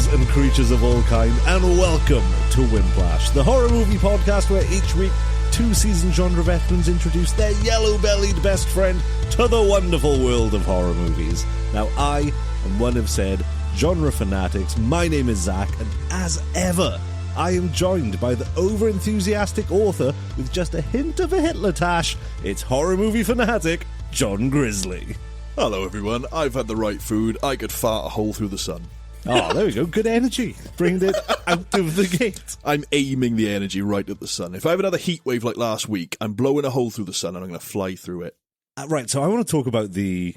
ghouls and creatures of all kind, and welcome to Wimplash, the horror movie podcast where each week two seasoned genre veterans introduce their yellow-bellied best friend to the wonderful world of horror movies. Now, I am one of said genre fanatics. My name is Zach, and as ever, I am joined by the over-enthusiastic author with just a hint of a Hitler tash. It's horror movie fanatic, John Grizzly. Hello everyone, I've had the right food, I could fart a hole through the sun. Oh, there we go, good energy. Bringing it out of the gate. I'm aiming the energy right at the sun. If I have another heat wave like last week, I'm blowing a hole through the sun and I'm going to fly through it. Right, so I want to talk about the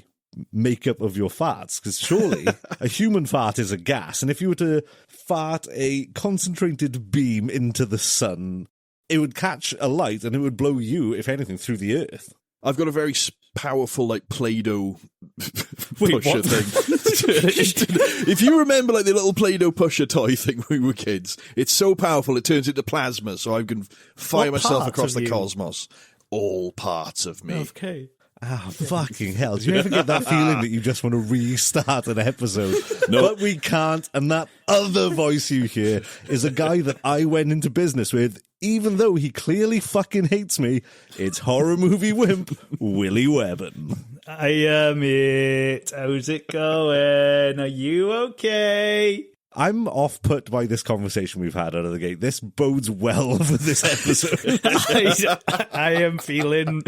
makeup of your farts, because surely a human fart is a gas, and if you were to fart a concentrated beam into the sun, it would catch a light and it would blow you, if anything, through the earth. I've got a very powerful, like, Play-Doh Wait, pusher what? thing. If you remember, like, the little Play-Doh pusher toy thing when we were kids, it's so powerful it turns into plasma, so I can fire myself across the cosmos. All parts of me. Okay. Ah, fucking hell. Do you ever get that feeling that you just want to restart an episode? No. But we can't, and that other voice you hear is a guy that I went into business with, even though he clearly fucking hates me. It's horror movie wimp, Willy Webborn. I am it. How's it going? Are you okay? I'm off-put by this conversation we've had out of the gate. This bodes well for this episode. I am feeling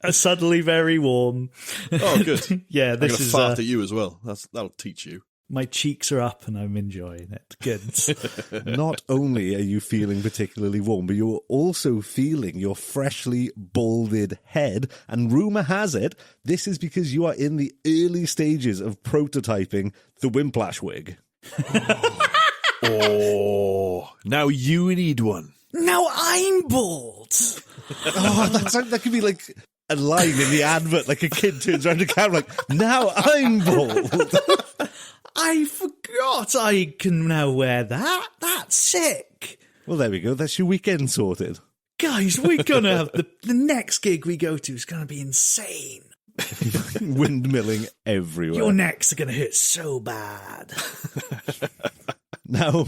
suddenly very warm. Oh, good. Yeah, I'm this going to is fart at you as well. That'll teach you. my cheeks are up and I'm enjoying it. Good. Not only are you feeling particularly warm, but you're also feeling your freshly balded head. And rumour has it, this is because you are in the early stages of prototyping the Wimplash wig. Oh, now you need one. Now I'm bald. Oh, that could be like a line in the advert, like a kid turns around the camera like, now I'm bald. I forgot I can now wear that. That's sick. Well, there we go. That's your weekend sorted. Guys, we're going to have the next gig we go to is going to be insane. Windmilling everywhere. Your necks are going to hurt so bad. Now,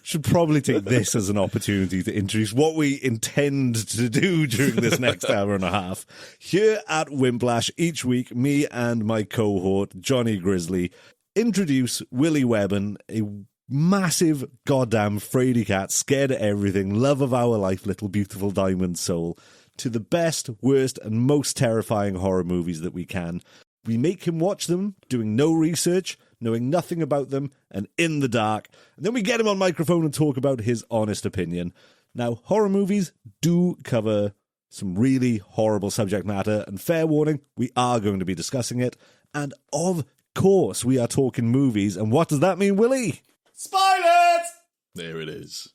should probably take this as an opportunity to introduce what we intend to do during this next hour and a half. Here at Wimplash, each week, me and my cohort, Johnny Grizzly, introduce Willy Webborn, a massive goddamn fraidy cat, scared of everything, love of our life, little beautiful diamond soul, to the best, worst, and most terrifying horror movies that we can. We make him watch them, doing no research, knowing nothing about them, and in the dark. And then we get him on microphone and talk about his honest opinion. Now, horror movies do cover some really horrible subject matter, and fair warning, we are going to be discussing it. And of course, we are talking movies. And what does that mean, Willy? Spoilers! There it is.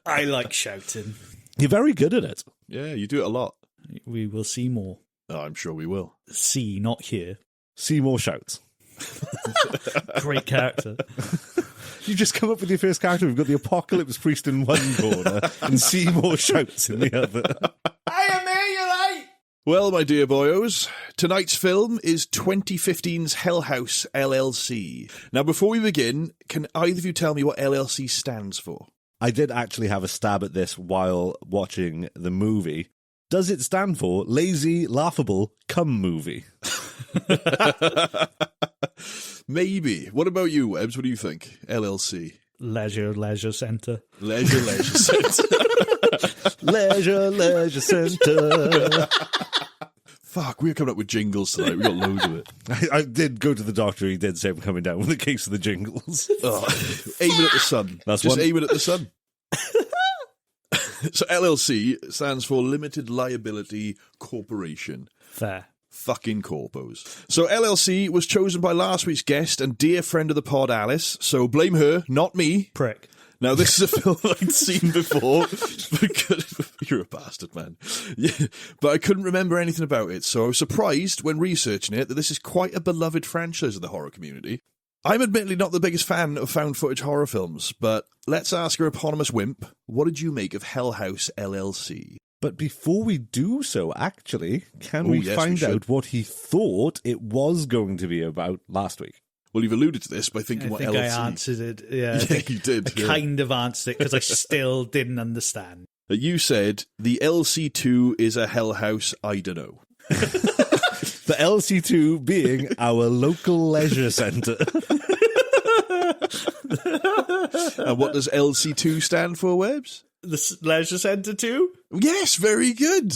I like shouting. You're very good at it. Yeah, you do it a lot. We will see more. Oh, I'm sure we will. See, not hear. Seymour shouts. Great character. You just come up with your first character. We've got the apocalypse priest in one corner and Seymour shouts in the other. I am here, you like! Well, my dear boyos, tonight's film is 2015's Hell House LLC. Now, before we begin, can either of you tell me what LLC stands for? I did actually have a stab at this while watching the movie. Does it stand for Lazy, Laughable, Cum Movie? Maybe. What about you, Webbs? What do you think? LLC. Leisure Centre. Leisure Centre. Leisure Centre. Fuck, we're coming up with jingles tonight. We got loads of it. I did go to the doctor. He did say I'm coming down with a case of the jingles. Oh, aiming at the sun. That's just one. aiming at the sun. So LLC stands for Limited Liability Corporation. Fair. Fucking corpos. So LLC was chosen by last week's guest and dear friend of the pod, Alice. So blame her, not me. Prick. Now, this is a film I'd seen before. You're a bastard, man. Yeah, but I couldn't remember anything about it, so I was surprised when researching it that this is quite a beloved franchise of the horror community. I'm admittedly not the biggest fan of found footage horror films, but let's ask our eponymous wimp, what did you make of Hell House LLC? But before we do so, actually, can we find out what he thought it was going to be about last week? Well, you've alluded to this by thinking I what think LLC... I answered it. Yeah, Yeah, you did. I kind of answered it because I still didn't understand. You said the LC2 is a hell house, I don't know. The LC2 being our local leisure centre. And what does LC2 stand for, Webbs? The leisure centre too? Yes, very good.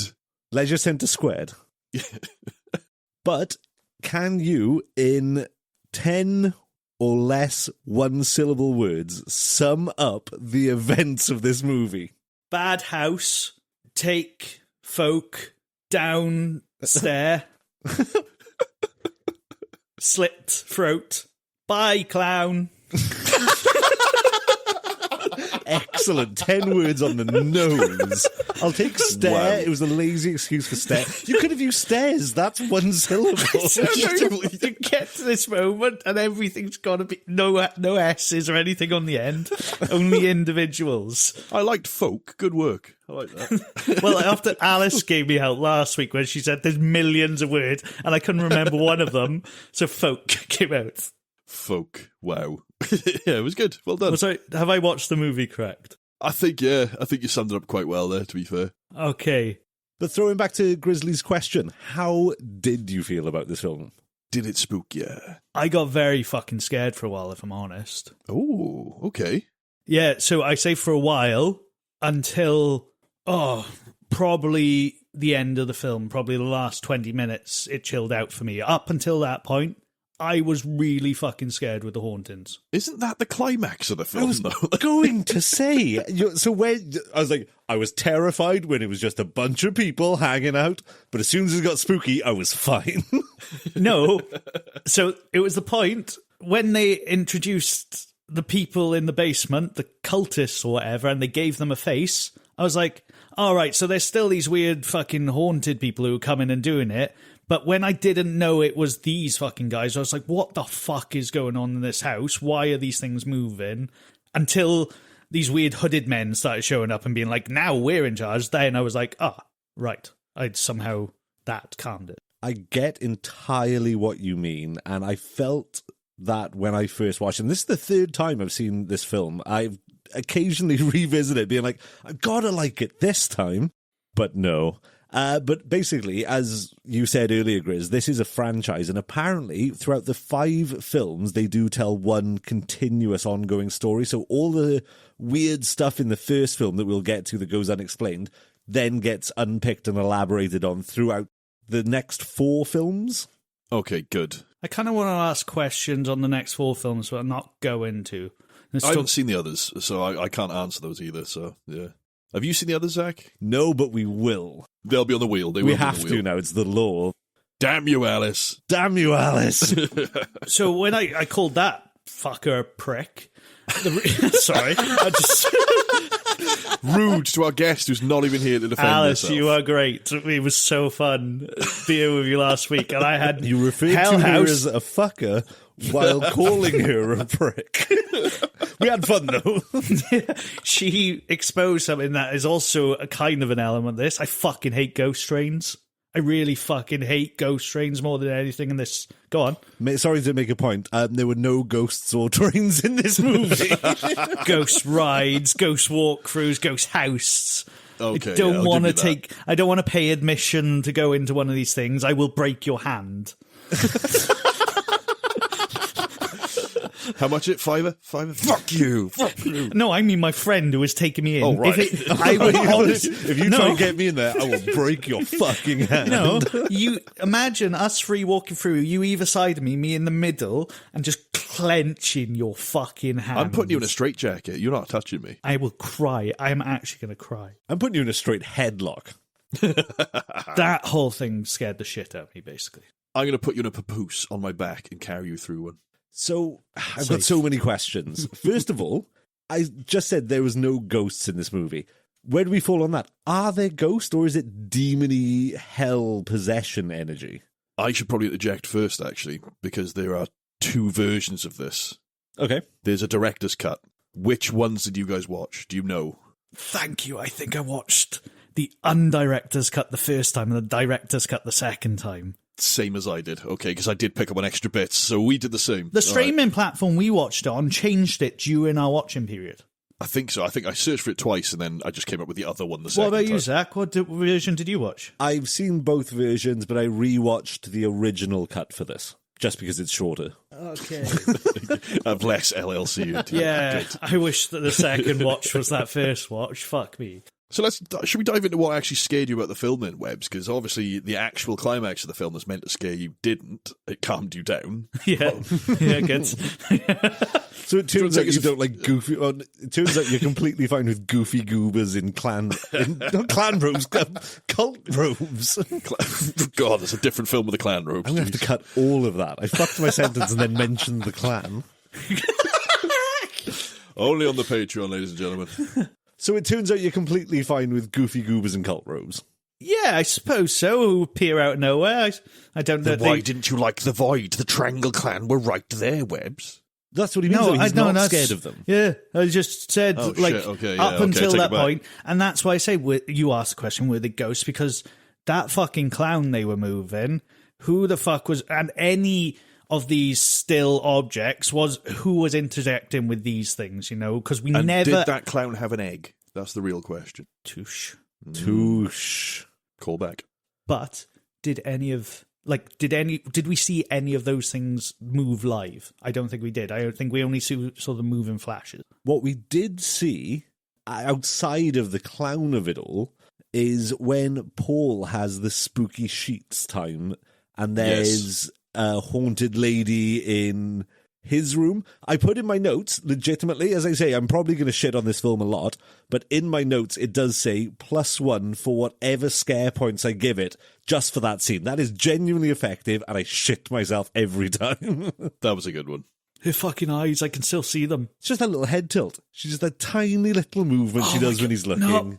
Leisure Centre Squared. But can you, in 10 or less one-syllable words, sum up the events of this movie? Bad house, take folk down stair, slit throat, bye clown. Excellent. 10 words on the nose. I'll take stare. Wow. It was a lazy excuse for stare. You could have used stairs. That's one syllable. You get to this moment and everything's got to be no S's or anything on the end, only individuals. I liked folk. Good work. I like that. Well, after Alice gave me help last week when she said there's millions of words and I couldn't remember one of them, so folk came out. Folk. Wow. Yeah, it was good. Well done. Well, sorry, have I watched the movie correct? I think you summed it up quite well there, to be fair. Okay. But throwing back to Grizzly's question, how did you feel about this film? Did it spook you? I got very fucking scared for a while, if I'm honest. Oh, okay. Yeah, so I say for a while until, probably the end of the film, probably the last 20 minutes, it chilled out for me. Up until that point, I was really fucking scared with the hauntings. Isn't that the climax of the I film, was though? going to say. So when I was like, I was terrified when it was just a bunch of people hanging out, but as soon as it got spooky, I was fine. No. So it was the point when they introduced the people in the basement, the cultists or whatever, and they gave them a face. I was like, all right, so there's still these weird fucking haunted people who are coming and doing it. But when I didn't know it was these fucking guys, I was like, what the fuck is going on in this house? Why are these things moving? Until these weird hooded men started showing up and being like, now we're in charge. Then I was like, right. That calmed it. I get entirely what you mean, and I felt that when I first watched it. And this is the third time I've seen this film. I've occasionally revisited it, being like, I've got to like it this time. But no. But basically, as you said earlier, Grizz, this is a franchise, and apparently throughout the 5 films, they do tell one continuous ongoing story. So all the weird stuff in the first film that we'll get to that goes unexplained then gets unpicked and elaborated on throughout the next 4 films. Okay, good. I kind of want to ask questions on the next 4 films, but I'm not going to. I haven't seen the others, so I can't answer those either, so yeah. Have you seen the others, Zach? No, but we will. They'll be on the wheel. We have to now. It's the law. Damn you, Alice. Damn you, Alice. So when I called that fucker a prick, sorry, I just... Rude to our guest who's not even here to defend Alice, herself. you are great. It was so fun being with you last week, and I had You referred Hell to her House. as a fucker while calling her a prick. We had fun, though. She exposed something that is also a kind of an element of this. I fucking hate ghost trains. I really fucking hate ghost trains more than anything in this. Go on. Sorry to make a point. There were no ghosts or trains in this movie. Ghost rides, ghost walkthroughs, ghost house. Okay, I don't I'll want to give you that. I don't want to pay admission to go into one of these things. I will break your hand. How much it? $5? Fuck you. Fuck you. No, I mean my friend who was taking me in. Oh, right. I would If you try and get me in there, I will break your fucking hand. No, you imagine us 3 walking through, you either side of me in the middle, and just clenching your fucking hand. I'm putting you in a straitjacket. You're not touching me. I will cry. I am actually going to cry. I'm putting you in a straight headlock. That whole thing scared the shit out of me, basically. I'm going to put you in a papoose on my back and carry you through one. So, I've got so many questions. First of all, I just said there was no ghosts in this movie. Where do we fall on that? Are there ghosts, or is it demony hell possession energy? I should probably eject first, actually, because there are 2 versions of this. Okay. There's a director's cut. Which ones did you guys watch? Do you know? Thank you. I think I watched the undirector's cut the first time and the director's cut the second time. same as I did, okay, because I did pick up on extra bits, so we did the same. The streaming platform we watched on changed it during our watching period. I think so. I think I searched for it twice, and then I just came up with the other one the second What about time. you, Zach? What version did you watch? I've seen both versions, but I rewatched the original cut for this, just because it's shorter. Okay. Have less LLC. Yeah, Good. I wish that the second watch was that first watch. Fuck me. So should we dive into what actually scared you about the film then, Webbs? Because obviously the actual climax of the film that's meant to scare you didn't. It calmed you down. Yeah, yeah, good. So it turns out you don't like goofy. Well, it turns out you're completely fine with goofy goobers in not clan robes, cult robes. God, there's a different film with the clan robes. I'm going to have to cut all of that. I fucked my sentence and then mentioned the clan. Only on the Patreon, ladies and gentlemen. So it turns out you're completely fine with goofy goobers and cult robes. Yeah, I suppose so. Who appear out of nowhere. I don't know. Then why didn't you like the Void? The Triangle Clan were right there, Webbs. That's what he means. He's not that's scared of them. Yeah, I just said Oh, like shit. Okay, yeah, up okay, until take that it back. point, and that's why I say you asked the question: were they ghosts? Because that fucking clown they were moving, who the fuck was, and any of these still objects was who was interacting with these things, you know? Because we And never did that clown have an egg? That's the real question. touche. Touche. Call back. But did we see any of those things move live? I don't think we did. I think we only saw them move in flashes. What we did see, outside of the clown of it all, is when Paul has the spooky sheets time, and there's a haunted lady in his room. I put in my notes, legitimately, as I say, I'm probably going to shit on this film a lot, but in my notes it does say +1 for whatever scare points I give it, just for that scene. That is genuinely effective, and I shit myself every time. That was a good one. Her fucking eyes, I can still see them. It's just a little head tilt. She's just a tiny little movement she does when he's looking. No.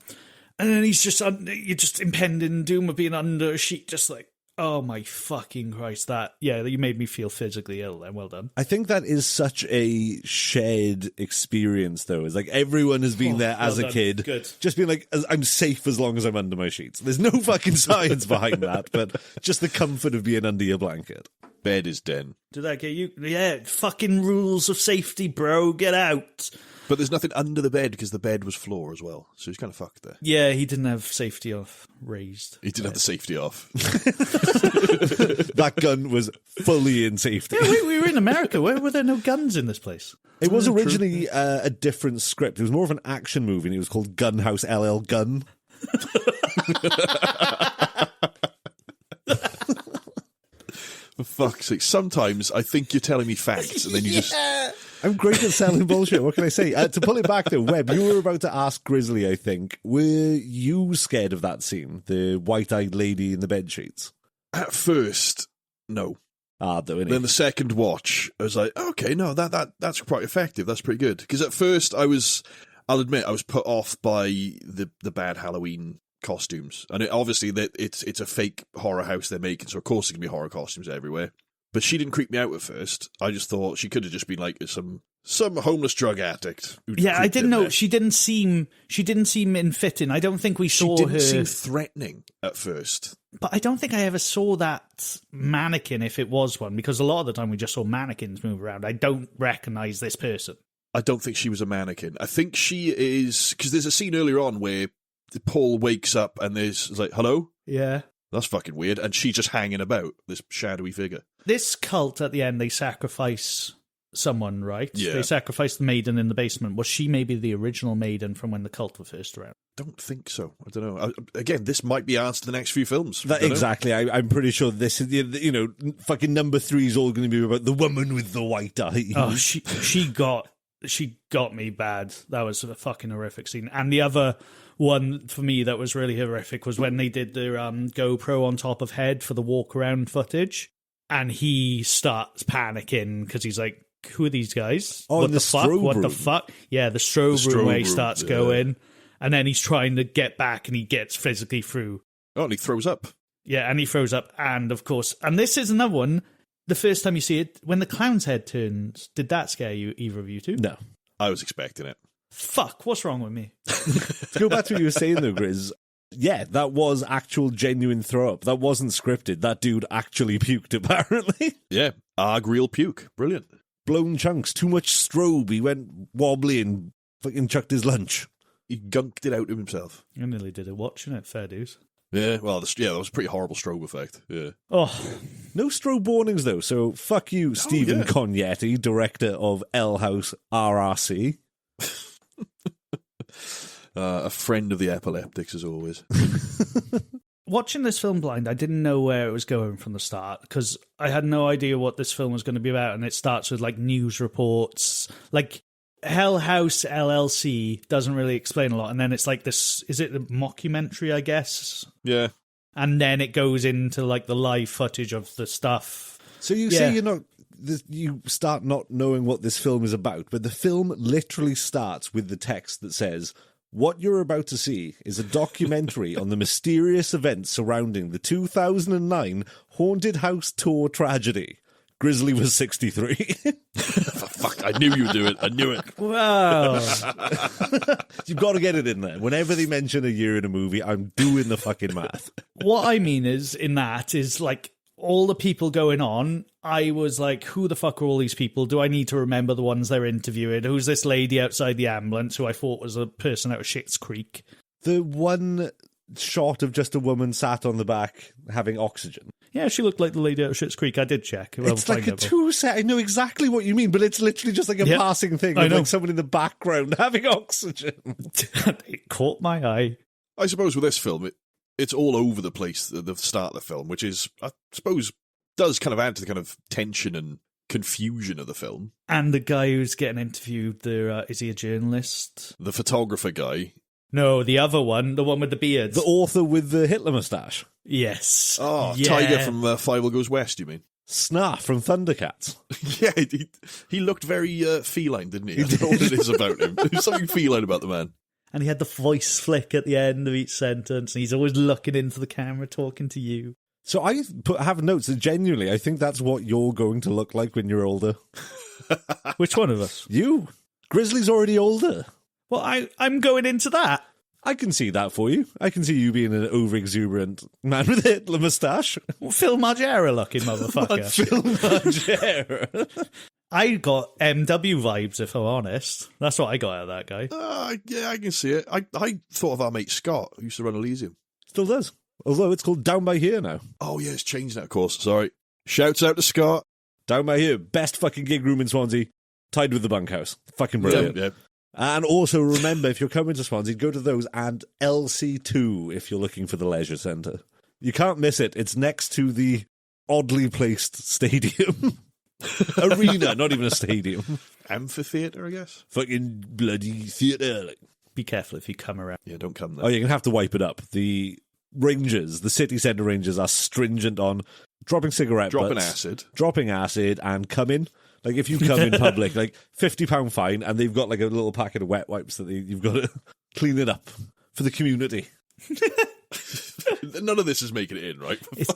And then he's just, you're just impending doom of being under a sheet, just like, oh my fucking Christ, you made me feel physically ill then, well done. I think that is such a shared experience, though. It's like everyone has been there as a kid. Good. Just being like, I'm safe as long as I'm under my sheets. There's no fucking science behind that, but just the comfort of being under your blanket. Bed is den. Did that get you? Yeah, fucking rules of safety, bro, get out. But there's nothing under the bed because the bed was floor as well. So he's kind of fucked there. Yeah, he didn't have safety off raised. He didn't have the safety off. That gun was fully in safety. Yeah, we were in America. Where were there no guns in this place? It was originally a different script. It was more of an action movie, and it was called Gunhouse LL Gun. For fuck's sake. Sometimes I think you're telling me facts and then you just... I'm great at selling bullshit. What can I say? To pull it back though, Webb, you were about to ask Grizzly, I think. Were you scared of that scene? The white-eyed lady in the bed sheets? At first, no. Though, Then the second watch, I was like, okay, no, that's quite effective. That's pretty good. Because at first I'll admit, I was put off by the bad Halloween costumes. And obviously it's a fake horror house they're making, so of course there's going to be horror costumes everywhere. But she didn't creep me out at first. I just thought she could have just been like some homeless drug addict. Yeah, I didn't know. She didn't seem in fitting. I don't think we saw She her. didn't seem threatening at first. But I don't think I ever saw that mannequin, if it was one, because a lot of the time we just saw mannequins move around. I don't recognise this person. I don't think she was a mannequin. I think she is... Because there's a scene earlier on where Paul wakes up and there's like, hello? Yeah. That's fucking weird. And she's just hanging about, this shadowy figure. This cult, at the end, they sacrifice someone, right? Yeah. They sacrifice the maiden in the basement. Was she maybe the original maiden from when the cult were first around? Don't think so. I don't know. Again, this might be answered the next few films. Exactly. I'm pretty sure this is, fucking number 3 is all going to be about the woman with the white eyes. Oh, she got me bad. That was a fucking horrific scene. And the other one for me that was really horrific was when they did their GoPro on top of Head for the walk around footage, and he starts panicking because he's like, "Who are these guys? Oh, what the fuck? What room. the fuck?" Yeah, the strobe room where he starts yeah. going, and then he's trying to get back, and he gets physically through. Oh, and he throws up. Yeah, and he throws up, and of course, and this is another one. The first time you see it, when the clown's head turns, did that scare you, either of you two? No. I was expecting it. Fuck, what's wrong with me? To go back to what you were saying though, Grizz, Yeah, that was actual genuine throw up. That wasn't scripted. That dude actually puked, apparently. Yeah, real puke. Brilliant. Blown chunks, too much strobe. He went wobbly and fucking chucked his lunch. He gunked it out of himself. I nearly did it watching it, fair dues. Yeah, well, that was a pretty horrible strobe effect. Yeah. Oh, No strobe warnings, though, so fuck you, Stephen yeah. Cognetti, director of L House RRC. A friend of the epileptics, as always. watching this film blind, I didn't know where it was going from the start because I had no idea what this film was going to be about, and it starts with like news reports, like Hell House LLC doesn't really explain a lot, and then it's like this, is it a mockumentary, I guess? Yeah. And then it goes into like the live footage of the stuff. So you say you start not knowing what this film is about, but the film literally starts with the text that says, "What you're about to see is a documentary on the mysterious events surrounding the 2009 Haunted House Tour tragedy. Grizzly was 63. Fuck, I knew you would do it. I knew it. Wow. You've got to get it in there. Whenever they mention a year in a movie, I'm doing the fucking math. What I mean is like all the people going on, I was like, who the fuck are all these people? Do I need to remember the ones they're interviewing? Who's this lady outside the ambulance who I thought was a person out of Schitt's Creek? The one shot of just a woman sat on the back having oxygen. Yeah, she looked like the lady out of Schitt's Creek. I did check. It's like a 2-set. I know exactly what you mean, but it's literally just like a passing thing. I With know. like someone in the background having oxygen. It caught my eye. I suppose with this film, it's all over the place at the start of the film, which is, I suppose, does kind of add to the kind of tension and confusion of the film. And the guy who's getting interviewed, there, is he a journalist? The photographer guy. No, the other one, the one with the beard. The author with the Hitler moustache. Yes. Oh, yeah. Tiger from Five Will Goes West, you mean? Snarf from Thundercats. Yeah, he looked very feline, didn't he? I don't know what it is about him. There's something feline about the man. And he had the voice flick at the end of each sentence, and he's always looking into the camera, talking to you. So I have notes that genuinely, I think that's what you're going to look like when you're older. Which one of us? You. Grizzly's already older. Well, I'm going into that. I can see that for you. I can see you being an over-exuberant man with a Hitler moustache. Phil Margera looking motherfucker. Phil Margera. I got MW vibes, if I'm honest. That's what I got out of that guy. Yeah, I can see it. I thought of our mate Scott, who used to run Elysium. Still does. Although it's called Down By Here now. Oh, yeah, it's changed now, of course. Sorry. Shouts out to Scott. Down By Here. Best fucking gig room in Swansea. Tied with the bunkhouse. Fucking brilliant. Yeah. And also remember, if you're coming to Swansea, go to those and LC2 if you're looking for the leisure centre. You can't miss it. It's next to the oddly placed stadium. Arena, not even a stadium. Amphitheatre, I guess? Fucking bloody theatre. Like. Be careful if you come around. Yeah, don't come there. Oh, you're going to have to wipe it up. The rangers, the city centre rangers are stringent on dropping cigarette butts, dropping acid and coming. Like, if you come in public, like, £50 fine, and they've got, like, a little packet of wet wipes that you've got to clean it up for the community. None of this is making it in, right? This is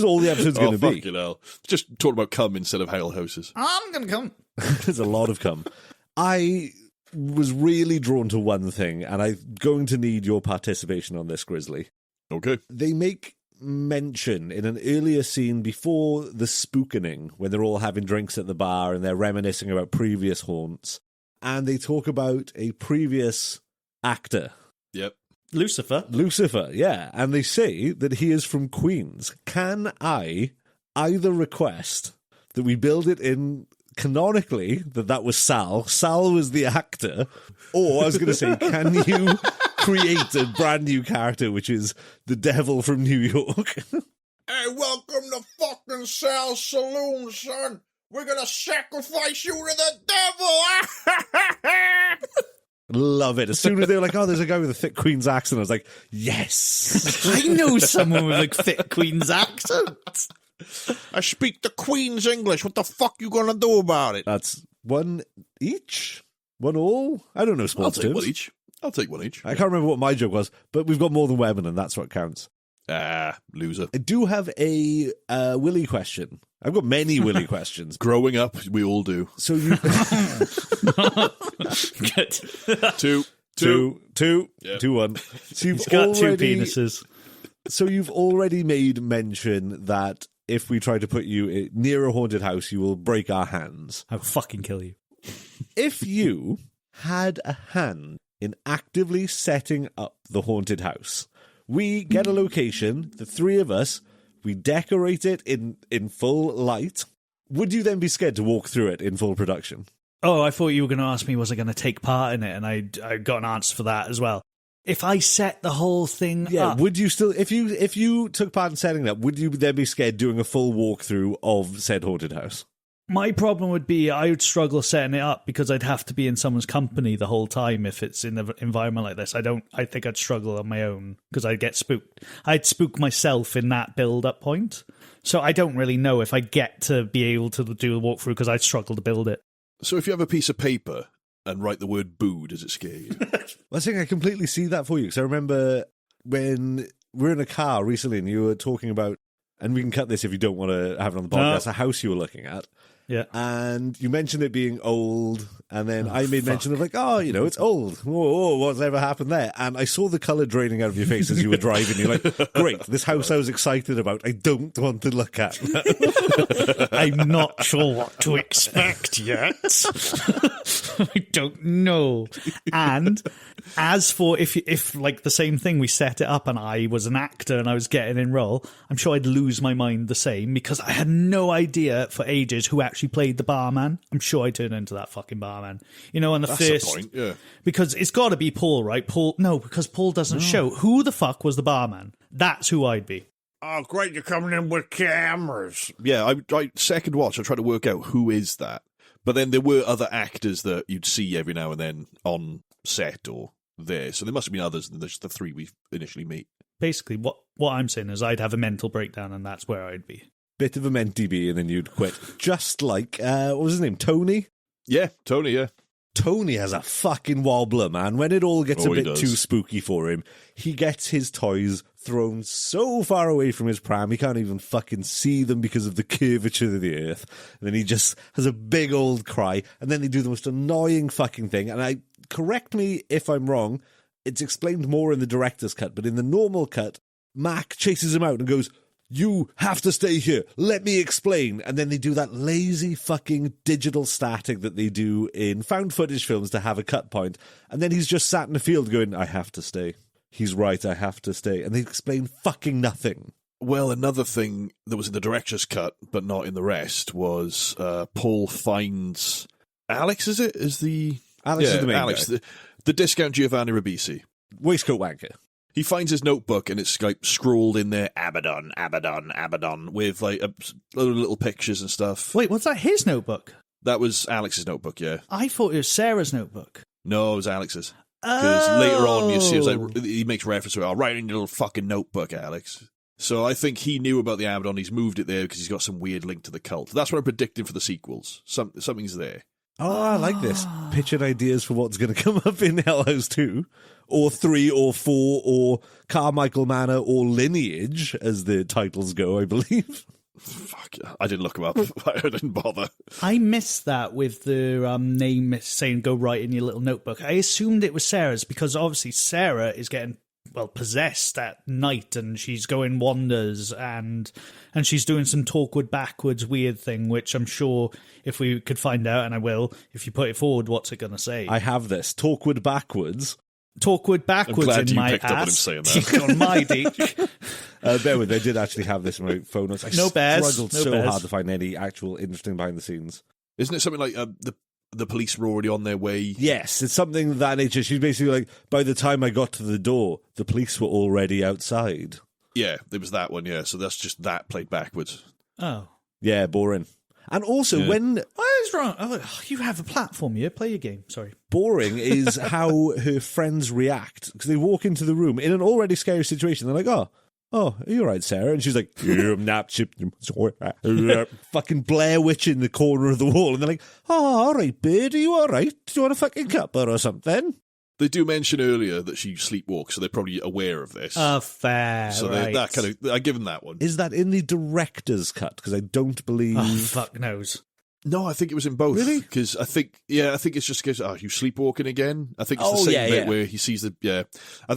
all the episode's going to be. Fucking hell. Just talking about cum instead of Hale Houses. I'm going to come. There's a lot of cum. I was really drawn to one thing, and I'm going to need your participation on this, Grizzly. Okay. They make mention in an earlier scene before the spookening, when they're all having drinks at the bar and they're reminiscing about previous haunts, and they talk about a previous actor. Yep. Lucifer, yeah. And they say that he is from Queens. Can I either request that we build it in canonically that was Sal was the actor, or I was going to say, can you create a brand new character, which is the devil from New York? Hey, welcome to fucking Sal's Saloon, son. We're going to sacrifice you to the devil. Love it. As soon as they were like, oh, there's a guy with a thick Queen's accent, I was like, yes. I know someone with a thick Queen's accent. I speak the Queen's English. What the fuck you going to do about it? That's one each? One all? I don't know sports terms. I'll take one each. I can't remember what my joke was, but we've got more than Webborn, and that's what counts. Loser. I do have a Willy question. I've got many Willy questions. Growing up, we all do. So you... Good. 2. Two. Yep. 2-1. So He's got two penises. So you've already made mention that if we try to put you near a haunted house, you will break our hands. I'll fucking kill you. If you had a hand in actively setting up the haunted house, we get a location, the three of us, we decorate it in full light. Would you then be scared to walk through it in full production? Oh, I thought you were going to ask me, was I going to take part in it? And I got an answer for that as well. If I set the whole thing up... would you still... If you took part in setting it up, would you then be scared doing a full walkthrough of said haunted house? My problem would be I would struggle setting it up because I'd have to be in someone's company the whole time if it's in an environment like this. I think I'd struggle on my own because I'd get spooked. I'd spook myself in that build-up point. So I don't really know if I get to be able to do a walkthrough because I'd struggle to build it. So if you have a piece of paper and write the word boo, does it scare you? I think I completely see that for you, because I remember when we were in a car recently and you were talking about, and we can cut this if you don't want to have it on the podcast, a house you were looking at. Yeah. And you mentioned it being old, and then I made mention of like, it's old. Whoa, what's ever happened there? And I saw the colour draining out of your face as you were driving. You're like, great, this house I was excited about, I don't want to look at. I'm not sure what to expect yet. I don't know. And as for if like the same thing, we set it up and I was an actor and I was getting in role, I'm sure I'd lose my mind the same because I had no idea for ages who actually played the barman. I'm sure I turned into that fucking barman. You know, on the That's first... the point, yeah. Because it's got to be Paul, right? Because Paul doesn't show. Who the fuck was the barman? That's who I'd be. Oh, great, you're coming in with cameras. Yeah, I second watch, I tried to work out who is that. But then there were other actors that you'd see every now and then on set or there. So there must have been others than just the three we initially meet. Basically, what I'm saying is I'd have a mental breakdown and that's where I'd be. Bit of a mentee bee, and then you'd quit. Just like, what was his name? Tony? Yeah, Tony, yeah. Tony has a fucking wobbler, man. When it all gets a bit too spooky for him, he gets his toys thrown so far away from his pram, he can't even fucking see them because of the curvature of the earth. And then he just has a big old cry, and then they do the most annoying fucking thing. And correct me if I'm wrong, it's explained more in the director's cut, but in the normal cut, Mac chases him out and goes, "You have to stay here. Let me explain." And then they do that lazy fucking digital static that they do in found footage films to have a cut point. And then he's just sat in the field going, "I have to stay. He's right, I have to stay." And they explain fucking nothing. Well, another thing that was in the director's cut, but not in the rest, was Paul finds... Alex, is it? Is the... Alex is the main Alex, guy. The discount Giovanni Ribisi. Waistcoat wanker. He finds his notebook and it's like scrawled in there, Abaddon, Abaddon, Abaddon, with like little pictures and stuff. Wait, was that his notebook? That was Alex's notebook, yeah. I thought it was Sarah's notebook. No, it was Alex's. Because later on you see he makes reference to it. "I'll write in your little fucking notebook, Alex." So I think he knew about the Abaddon. He's moved it there because he's got some weird link to the cult. That's what I'm predicting for the sequels. Something's there. Oh, I like this. Pitching ideas for what's going to come up in Hell House 2, or 3, or 4, or Carmichael Manor, or Lineage, as the titles go, I believe. Fuck, I didn't look him up. I didn't bother. I missed that with the name saying go write in your little notebook. I assumed it was Sarah's because obviously Sarah is getting possessed at night and she's going wanders and she's doing some talkward backwards weird thing, which I'm sure if we could find out, and I will, if you put it forward, what's it going to say? I have this. Talkward backwards. Talkward backwards I'm glad in you my picked up on him ass. saying that. On my dick. Bear with me, I did actually have this in my phone notes. I struggled so hard to find any actual interesting behind the scenes. Isn't it something like the police were already on their way? Yes, it's something of that nature. She's basically like, by the time I got to the door, the police were already outside. Yeah, there was that one, yeah. So that's just that played backwards. Oh. Yeah, boring. And also, when... What is wrong? Oh, you have a platform here. Play your game. Sorry. Boring is how her friends react. Because they walk into the room in an already scary situation. They're like, oh, are you all right, Sarah? And she's like, I'm not fucking Blair Witch in the corner of the wall. And they're like, oh, all right, bird, are you all right? Do you want a fucking cuppa or something? They do mention earlier that she sleepwalks, so they're probably aware of this. Fair. So right. that kind of, I give them that one. Is that in the director's cut? Because I don't believe... Oh, fuck knows. No, I think it was in both. Really? Because I think it's just because, you sleepwalking again? I think it's the Oh, same yeah, bit yeah. where he sees I think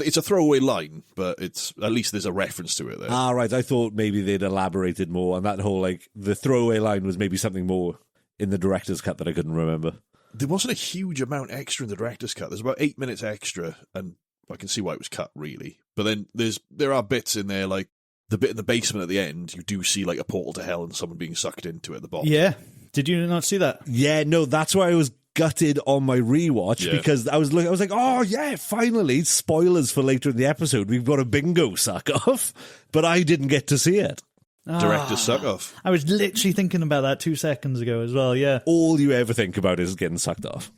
it's a throwaway line, but it's at least there's a reference to it there. Ah, right. I thought maybe they'd elaborated more on that whole, like, the throwaway line was maybe something more in the director's cut that I couldn't remember. There wasn't a huge amount extra in the director's cut. There's about 8 minutes extra, and I can see why it was cut, really. But then there are bits in there, like the bit in the basement at the end, you do see like a portal to hell and someone being sucked into it at the bottom. Yeah. Did you not see that? Yeah, no, that's why I was gutted on my rewatch, because I was like, oh yeah, finally, spoilers for later in the episode, we've got a bingo suck off, but I didn't get to see it. Director's suck off. I was literally thinking about that 2 seconds ago as well, yeah. All you ever think about is getting sucked off.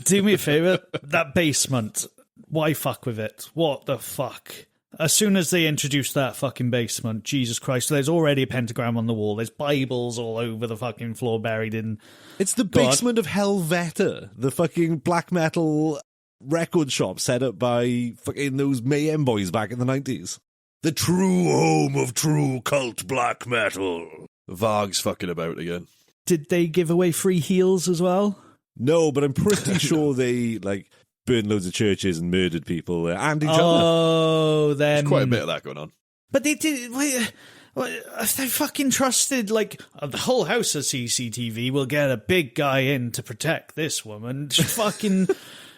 Do me a favour, that basement, why fuck with it? What the fuck? As soon as they introduced that fucking basement, Jesus Christ, there's already a pentagram on the wall. There's Bibles all over the fucking floor buried in... It's the basement of Helveta, the fucking black metal record shop set up by fucking those Mayhem boys back in the 90s. The true home of true cult black metal. Varg's fucking about again. Did they give away free heels as well? No, but I'm pretty sure they, like, burned loads of churches and murdered people and each other. Oh, then... There's quite a bit of that going on. But they did... If they fucking trusted, like, the whole house of CCTV will get a big guy in to protect this woman. Just fucking...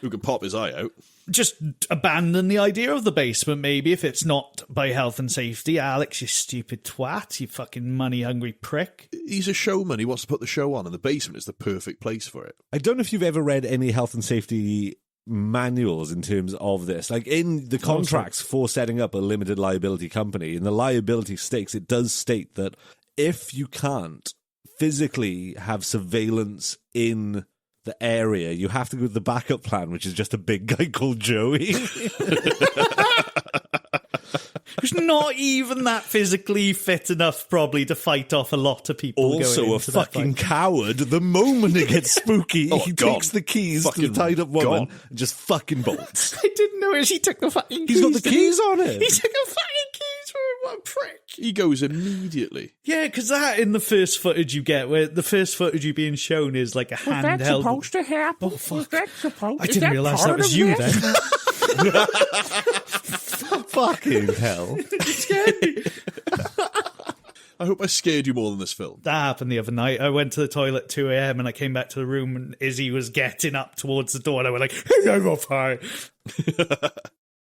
Who can pop his eye out. Just abandon the idea of the basement, maybe, if it's not by health and safety. Alex, you stupid twat, you fucking money-hungry prick. He's a showman. He wants to put the show on, and the basement is the perfect place for it. I don't know if you've ever read any health and safety manuals in terms of this. Like, in the contracts for setting up a limited liability company, in the liability stakes, it does state that if you can't physically have surveillance in the area, you have to go with the backup plan, which is just a big guy called Joey. Who's not even that physically fit enough, probably, to fight off a lot of people. Also going a into that fucking fight. coward. The moment it gets spooky, Oh, he gone. takes the keys to Fucking the tied up woman gone. and just fucking bolts. I didn't notice he took the fucking keys. He's got the did he? keys on it. He took the fucking keys from him, what a prick. He goes immediately. Yeah, because that in the first footage you get, where the first footage you're being shown is like a Was that handheld. supposed to happen? Oh, fuck. Was that supposed? I is didn't that realise part that was of you this? then. Fucking hell. I hope I scared you more than this film. That happened the other night. I went to the toilet at 2 a.m. and I came back to the room and Izzy was getting up towards the door and I went like, "Hey, go fire."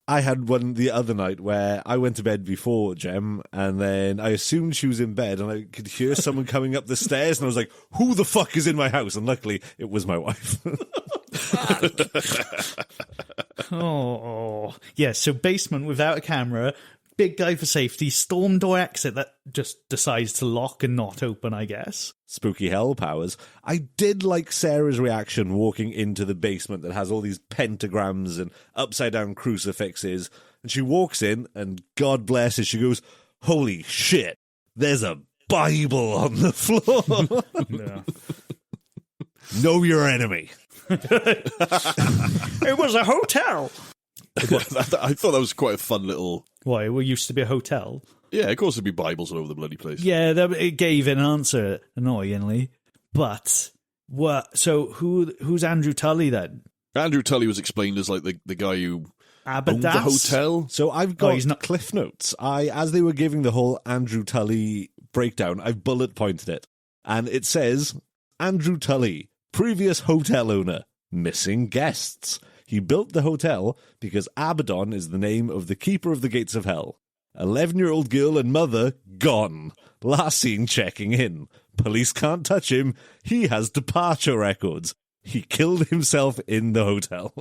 I had one the other night where I went to bed before Jem, and then I assumed she was in bed, and I could hear someone coming up the stairs, and I was like, who the fuck is in my house? And luckily, it was my wife. Oh, yeah. So basement without a camera, big guy for safety, storm door exit that just decides to lock and not open, I guess. Spooky hell powers. I did like Sarah's reaction walking into the basement that has all these pentagrams and upside down crucifixes. And she walks in, and God bless her, she goes, holy shit, there's a Bible on the floor. No. Know your enemy. It was a hotel. I thought that was quite a fun little... Why? It used to be a hotel. Yeah, of course there'd be Bibles all over the bloody place. Yeah, it gave an answer, annoyingly. But, what? So who's Andrew Tully then? Andrew Tully was explained as like the guy who owned the Abadas? hotel. So I've got he's not- cliff notes. As they were giving the whole Andrew Tully breakdown, I've bullet pointed it. And it says, Andrew Tully, previous hotel owner, missing guests. He built the hotel because Abaddon is the name of the keeper of the gates of hell. 11-year-old girl and mother, gone. Last seen checking in. Police can't touch him. He has departure records. He killed himself in the hotel.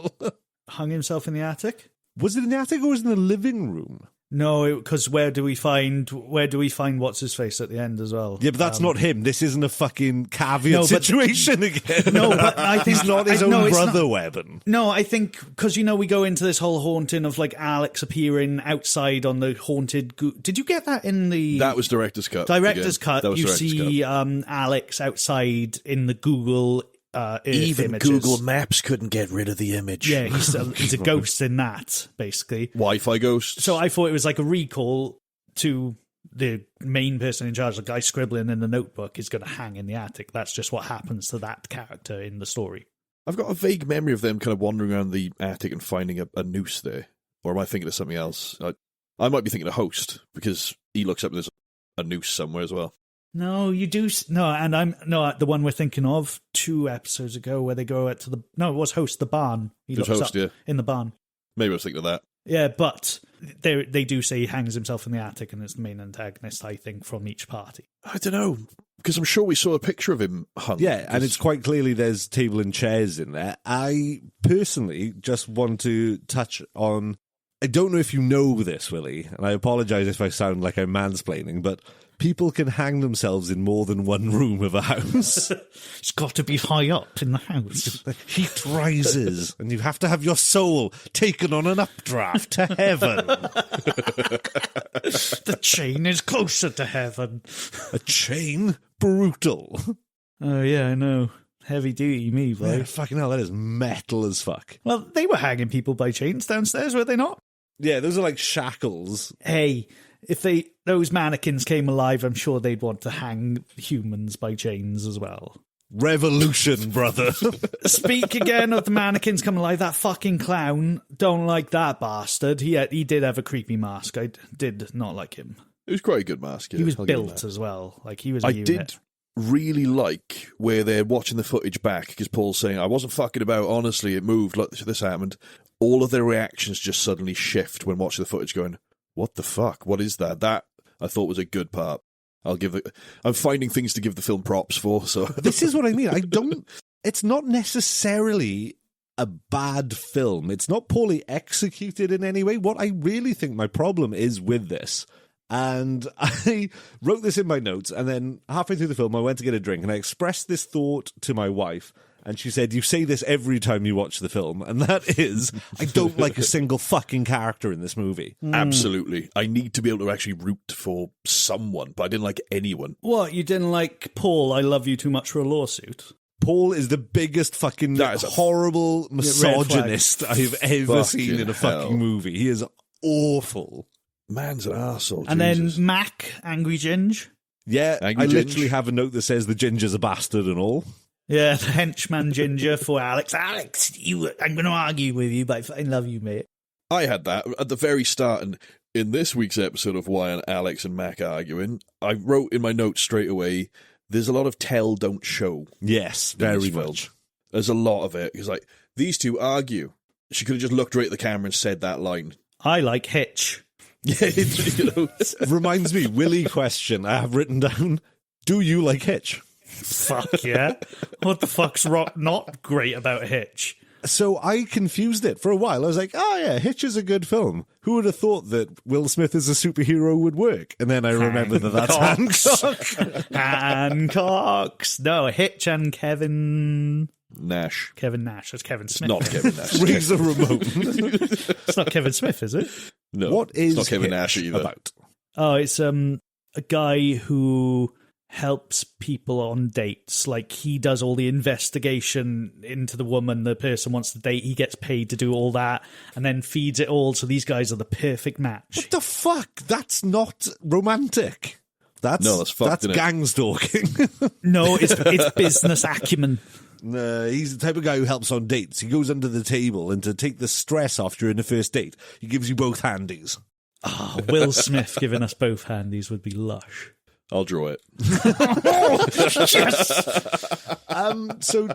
Hung himself in the attic? Was it in the attic or was it in the living room? No, because where do we find what's his face at the end as well? Yeah, but that's not him. This isn't a fucking caveat No, but- situation again. No, but I think he's not his own brother, Webborn. No, I think because we go into this whole haunting of like Alex appearing outside on the haunted. Did you get that in the That was director's cut. director's again. cut? That was You director's see cut. Alex outside in the Google Earth Even images. Google Maps couldn't get rid of the image. Yeah, he's a ghost in that basically. Wi-Fi ghosts. So I thought it was like a recall to the main person in charge, the guy scribbling in the notebook, is going to hang in the attic. That's just what happens to that character in the story. I've got a vague memory of them kind of wandering around the attic and finding a noose there. Or am I thinking of something else? I might be thinking of Host, because he looks up and there's a noose somewhere as well. No, you do. No, and the one we're thinking of 2 episodes ago where they go out to the. No, it was Host, the barn. He It was looks Host, up yeah. in the barn. Maybe I was thinking of that. Yeah, but they do say he hangs himself in the attic and it's the main antagonist, I think, from each party. I don't know, because I'm sure we saw a picture of him hung. Yeah, and it's quite clearly there's table and chairs in there. I personally just want to touch on, I don't know if you know this, Willie, and I apologise if I sound like I'm mansplaining, but people can hang themselves in more than one room of a house. It's got to be high up in the house. The heat rises, and you have to have your soul taken on an updraft to heaven. The chain is closer to heaven. A chain? Brutal. Oh, yeah, I know. Heavy duty, me, boy. Yeah, fucking hell, that is metal as fuck. Well, they were hanging people by chains downstairs, were they not? Yeah, those are like shackles. Hey, if those mannequins came alive, I'm sure they'd want to hang humans by chains as well. Revolution, brother. Speak again of the mannequins coming alive. That fucking clown, don't like that bastard. He did have a creepy mask. I did not like him. It was quite a good mask. Yeah, He was I'll give him built that. as well. Like, he was a I unit. did really like where they're watching the footage back, because Paul's saying, I wasn't fucking about, honestly, it moved, look, this happened. All of their reactions just suddenly shift when watching the footage, going, what the fuck? What is that? That, I thought, was a good part. I'm finding things to give the film props for, so... This is what I mean. It's not necessarily a bad film. It's not poorly executed in any way. What I really think my problem is with this, and I wrote this in my notes, and then halfway through the film I went to get a drink, and I expressed this thought to my wife, and she said, you say this every time you watch the film, and that is, I don't like a single fucking character in this movie. Absolutely. I need to be able to actually root for someone, but I didn't like anyone. What, you didn't like Paul, I love you too much for a lawsuit? Paul is the biggest fucking That is a horrible misogynist I've ever seen in a Fucking fucking hell. movie. He is awful. Man's an arsehole. And Jesus. then Mac, Angry Ginge. Yeah, Angry I literally Ginge. have a note that says the ginger's a bastard and all. Yeah, the henchman Ginger for Alex. Alex, I'm going to argue with you, but I love you, mate. I had that at the very start, and in this week's episode of Why Aren't Alex and Mac Arguing, I wrote in my notes straight away, there's a lot of tell, don't show. Yes, in this very film. much. There's a lot of it. It's like, these two argue. She could have just looked right at the camera and said that line. I like Hitch. Yeah, you know. Reminds me, Willie question I have written down, do you like Hitch? Fuck yeah. What the fuck's not great about Hitch? So I confused it for a while. I was like, oh yeah, Hitch is a good film. Who would have thought that Will Smith as a superhero would work? And then I remembered that that's Hancock. Hancocks. No, Hitch and Kevin Nash. Nash. That's Kevin Smith. Not Kevin Nash. Razor Ramon. It's not Kevin Smith, is it? No, What is it's not Kevin Hitch Nash either. about? Oh, it's a guy who helps people on dates. Like, he does all the investigation into the woman the person wants to date. He gets paid to do all that and then feeds it all. So these guys are the perfect match. What the fuck? That's not romantic. No, that's fucked, That's innit? gang stalking. No, it's business acumen. No, he's the type of guy who helps on dates. He goes under the table, and to take the stress off during the first date, he gives you both handies. Oh, Will Smith giving us both handies would be lush. I'll draw it. So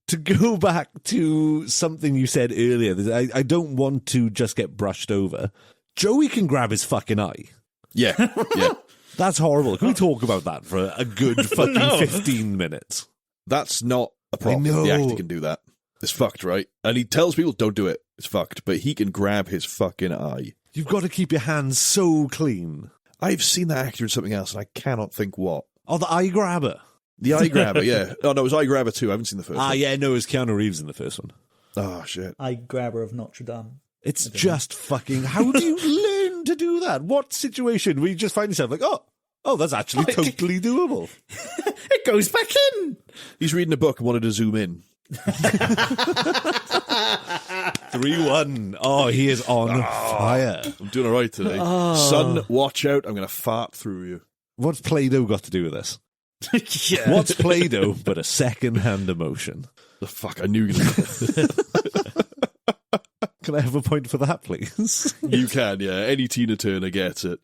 to go back to something you said earlier, I don't want to just get brushed over. Joey can grab his fucking eye. Yeah, yeah. That's horrible. Can we talk about that for a good fucking 15 minutes? That's not a problem. I know. The actor can do that. It's fucked, right? And he tells people, don't do it. It's fucked. But he can grab his fucking eye. You've got to keep your hands so clean. I've seen that actor in something else, and I cannot think what. Oh, the eye grabber. The eye grabber, yeah. Oh, no, it was eye grabber too. I haven't seen the first one. Yeah, no, it was Keanu Reeves in the first one. Oh, shit. Eye grabber of Notre Dame. It's just fucking... How do you learn to do that? What situation where you just find yourself like, oh, that's actually totally doable. It goes back in. He's reading a book and wanted to zoom in. 3-1. Oh, he is on fire. I'm doing all right today. Son, watch out. I'm going to fart through you. What's Play-Doh got to do with this? Yeah. What's Play-Doh but a second-hand emotion? The fuck, I knew you were going to... Can I have a point for that, please? You can, yeah. Any Tina Turner gets it.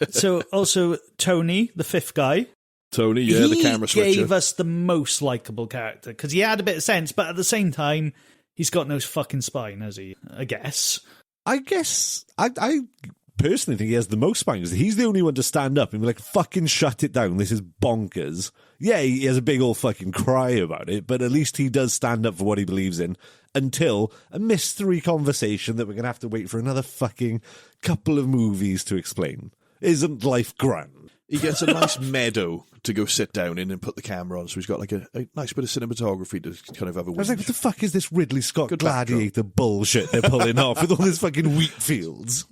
So, also, Tony, the fifth guy. Tony, yeah, the camera switcher. He gave us the most likable character, because he had a bit of sense, but at the same time, he's got no fucking spine, has he? I guess. I personally think he has the most spine, because he's the only one to stand up and be like, fucking shut it down, this is bonkers. Yeah, he has a big old fucking cry about it, but at least he does stand up for what he believes in, until a mystery conversation that we're going to have to wait for another fucking couple of movies to explain. Isn't life grand? He gets a nice meadow to go sit down in and put the camera on, so he's got like a nice bit of cinematography to kind of have a I was like, what the fuck is this Ridley Scott Good Gladiator bullshit they're pulling off with all this fucking wheat fields?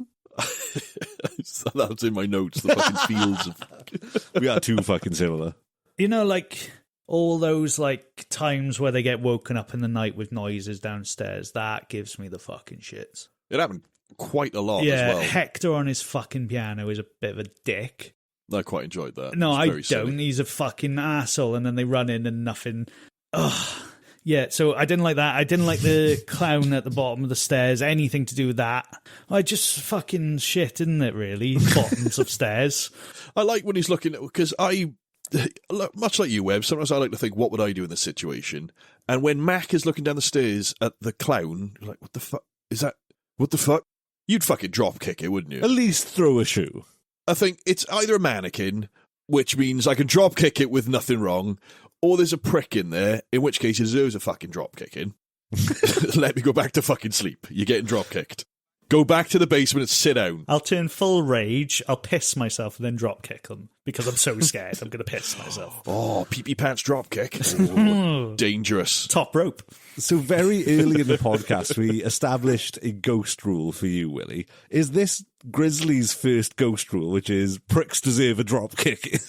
That's in my notes, the fucking fields of... We are too fucking similar. You know, like, all those, like, times where they get woken up in the night with noises downstairs, that gives me the fucking shits. It happened quite a lot as Yeah, well. Hector on his fucking piano is a bit of a dick. I quite enjoyed that. No, It's I very don't. silly. He's a fucking asshole, and then they run in and nothing. Ugh. Yeah, so I didn't like that. I didn't like the clown at the bottom of the stairs. Anything to do with that. I just fucking shit, isn't it, really? Bottoms of stairs. I like when he's looking at... Because much like you, Webb, sometimes I like to think, what would I do in this situation? And when Mac is looking down the stairs at the clown, you're like, what the fuck? Is that... What the fuck? You'd fucking drop kick it, wouldn't you? At least throw a shoe. I think it's either a mannequin, which means I can drop kick it with nothing wrong, or there's a prick in there, in which case it deserves a fucking drop kicking. Let me go back to fucking sleep. You're getting drop kicked. Go back to the basement and sit down. I'll turn full rage, I'll piss myself, and then drop kick them. Because I'm so scared, I'm going to piss myself. Oh, pee-pee pants drop kick. Ooh, dangerous. Top rope. So very early in the podcast, we established a ghost rule for you, Willie. Is this Grizzly's first ghost rule, which is pricks deserve a drop kick?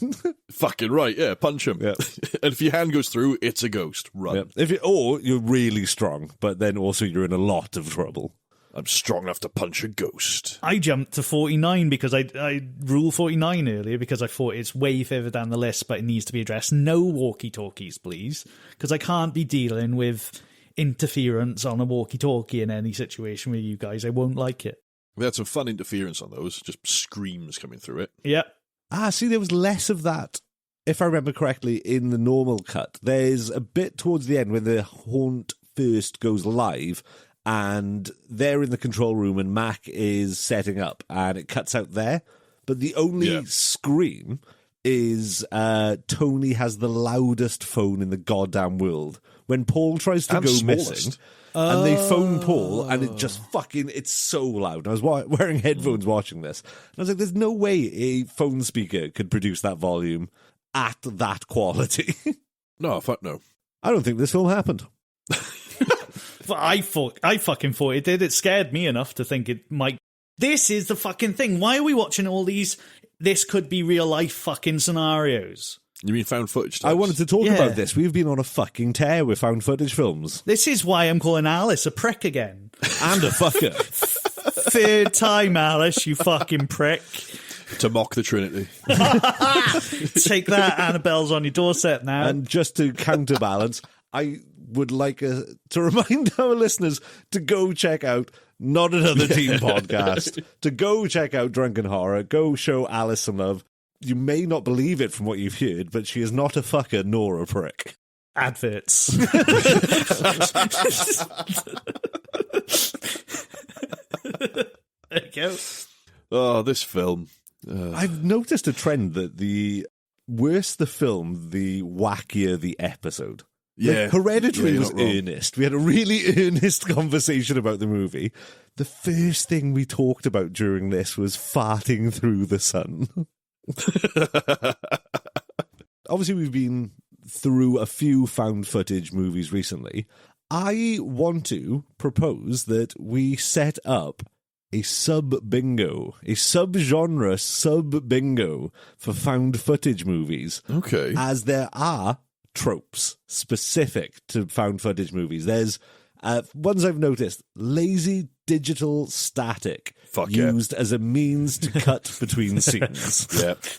Fucking right, yeah, punch him. Yeah. And if your hand goes through, it's a ghost. Run. Yep. Or you're really strong, but then also you're in a lot of trouble. I'm strong enough to punch a ghost. I jumped to 49 because I rule 49 earlier because I thought it's way further down the list, but it needs to be addressed. No walkie-talkies, please, because I can't be dealing with interference on a walkie-talkie in any situation with you guys. I won't like it. We had some fun interference on those, just screams coming through it. Yep. See, there was less of that, if I remember correctly, in the normal cut. There's a bit towards the end when the haunt first goes live, and they're in the control room and Mac is setting up and it cuts out there. But the only scream is Tony has the loudest phone in the goddamn world. When Paul tries to go missing and they phone Paul and it just it's so loud. I was wearing headphones watching this. And I was like, there's no way a phone speaker could produce that volume at that quality. No, fuck no. I don't think this film happened. I fucking thought it did. It scared me enough to think it might. This is the fucking thing. Why are we watching all these? This could be real life fucking scenarios. You mean found footage? I wanted to talk about this. We've been on a fucking tear with found footage films. This is why I'm calling Alice a prick again. And a fucker. Third time, Alice, you fucking prick. To mock the Trinity. Take that, Annabelle's on your doorstep now. And just to counterbalance, I would like to remind our listeners to go check out Not Another Teen Podcast, to go check out Drunken Horror, go show Alice some love. You may not believe it from what you've heard, but she is not a fucker nor a prick. Adverts. There you go. Oh, this film. I've noticed a trend that the worse the film, the wackier the episode. Yeah. Like, Hereditary you're was not wrong. earnest. We had a really earnest conversation about the movie. The first thing we talked about during this was farting through the sun. Obviously, we've been through a few found footage movies recently. I want to propose that we set up a sub-bingo, a sub-genre sub-bingo for found footage movies. Okay. As there are tropes specific to found footage movies. There's Ones I've noticed, lazy digital static Fuck yeah. used as a means to cut between scenes.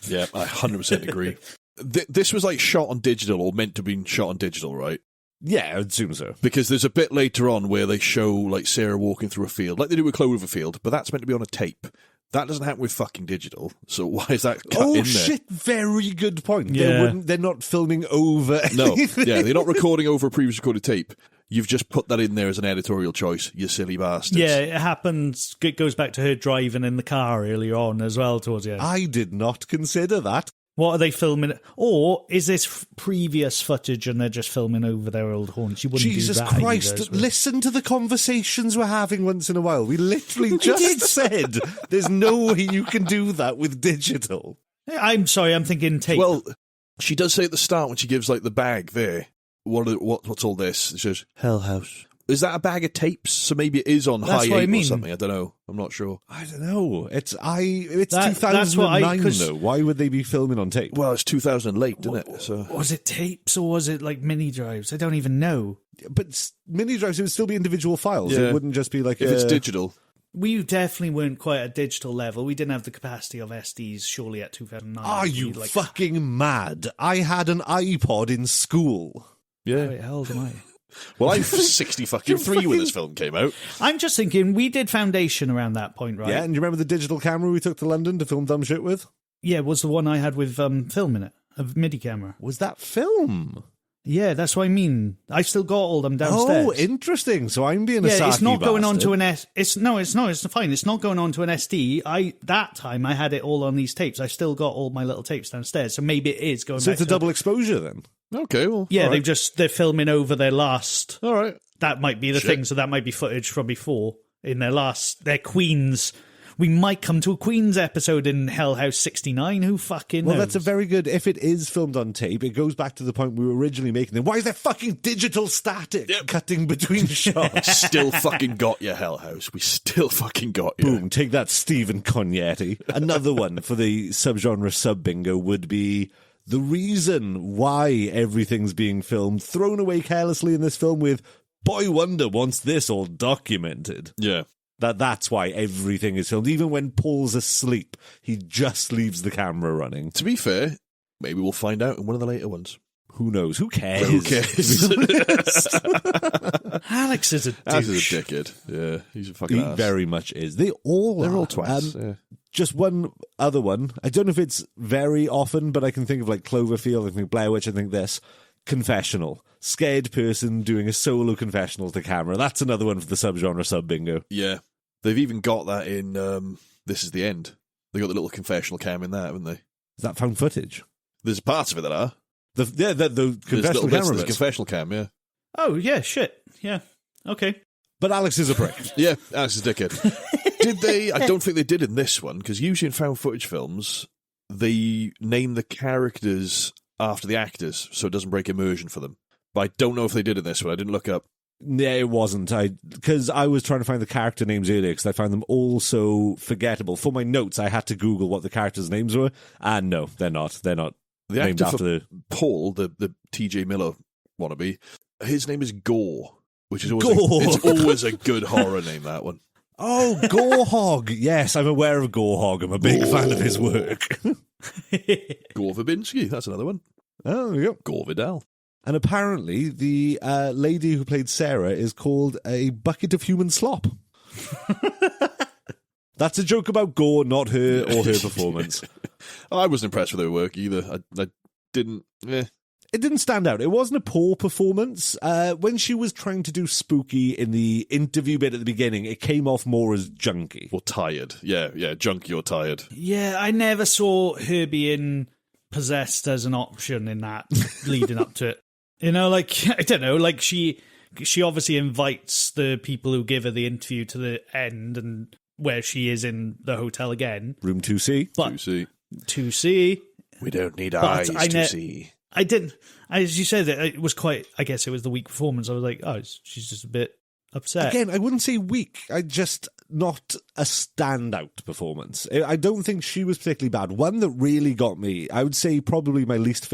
Yeah, I 100% agree. This was like shot on digital, or meant to be shot on digital, right? Yeah, I'd assume so. Because there's a bit later on where they show like Sarah walking through a field, like they do with Cloverfield, but that's meant to be on a tape. That doesn't happen with fucking digital. So why is that cut in there? Oh shit! Very good point. Yeah. They're not filming over. No, anything. yeah, they're not recording over a previous recorded tape. You've just put that in there as an editorial choice, you silly bastards. Yeah, it happens. It goes back to her driving in the car earlier on as well towards the end. I did not consider that. What are they filming? Or is this previous footage and they're just filming over their old haunts? You wouldn't Jesus do that Christ, either, listen to the conversations we're having once in a while. We literally just said there's no way you can do that with digital. I'm sorry, I'm thinking tape. Well, she does say at the start when she gives like the bag there, what's all this? She says, Hell House. Is that a bag of tapes? So maybe it is on That's high what I 8 mean. or something. I don't know. I'm not sure. I don't know. It's 2009 that's what though. Why would they be filming on tape? Well, it's 2000 late, isn't it? So was it tapes or was it like mini drives? I don't even know. But mini drives, it would still be individual files. Yeah. It wouldn't just be like if it's digital. We definitely weren't quite at digital level. We didn't have the capacity of SDs surely at 2009. Are you fucking mad? I had an iPod in school. Yeah. Wait, how old am I? Well, I'm 60 fucking 3 when this film came out. I'm just thinking we did Foundation around that point, right? Yeah, and you remember the digital camera we took to London to film dumb shit with? Yeah, was the one I had with film in it, a MIDI camera. Was that film? Yeah, that's what I mean. I still got all them downstairs. Oh, interesting. So I'm being a yeah, it's sarky not going on bastard. to an S. It's fine. It's not going on to an SD. That time I had it all on these tapes. I still got all my little tapes downstairs. So maybe it is going. So back it's a to double exposure then. Okay, well. Yeah, all right. they're filming over their last. All right. That might be the thing. So that might be footage from before in their Queens. We might come to a Queens episode in Hell House 69. Who fucking knows? Well, that's a very good... If it is filmed on tape, it goes back to the point we were originally making. Then why is there fucking digital static cutting between shots? Still fucking got you, Hell House. We still fucking got you. Boom, take that, Stephen Cognetti. Another one for the subgenre sub-bingo would be the reason why everything's being filmed, thrown away carelessly in this film with, boy wonder wants this all documented. Yeah. That's why everything is filmed. Even when Paul's asleep, he just leaves the camera running. To be fair, maybe we'll find out in one of the later ones. Who knows? Who cares? Who cares? Alex is a douche. Alex is a dickhead. Yeah, he's a fucking He ass. very much is. They're all twats. Yeah. Just one other one. I don't know if it's very often, but I can think of like Cloverfield, I can think Blair Witch, I think this. Confessional. Scared person doing a solo confessional to camera. That's another one for the subgenre sub-bingo. Yeah. They've even got that in This Is the End. They got the little confessional cam in that, haven't they? Is that found footage? There's parts of it that are. The confessional There's camera the bits. confessional cam, yeah. Oh, yeah, shit. Yeah. Okay. But Alex is a prick. Yeah, Alex is a dickhead. Did they? I don't think they did in this one, because usually in found footage films, they name the characters after the actors, so it doesn't break immersion for them. But I don't know if they did in this one. I didn't look up. Yeah, it wasn't. Because I was trying to find the character names earlier because I found them all so forgettable. For my notes, I had to Google what the characters' names were, and no, they're not. They're not The named actor after for the... Paul, the T.J. Miller wannabe, his name is Gore, which is always Gore. it's always a good horror name, that one. Oh, Gorehog. Yes, I'm aware of Gorehog. I'm a big fan of his work. Gore Verbinski, that's another one. Oh, there you go. Gore Vidal. And apparently, the lady who played Sarah is called a bucket of human slop. That's a joke about Gore, not her or her performance. I wasn't impressed with her work either. I didn't. It didn't stand out. It wasn't a poor performance. When she was trying to do spooky in the interview bit at the beginning, it came off more as junky. Or tired. Yeah, junky or tired. Yeah, I never saw her being possessed as an option in that leading up to it. You know, like, I don't know, like she obviously invites the people who give her the interview to the end and where she is in the hotel again. Room 2C. But 2C. 2C. We don't need But eyes to see. I didn't, as you said, it was quite, I guess it was the weak performance. I was like, oh, she's just a bit upset. Again, I wouldn't say weak. Not a standout performance. I don't think she was particularly bad. One that really got me, I would say probably my least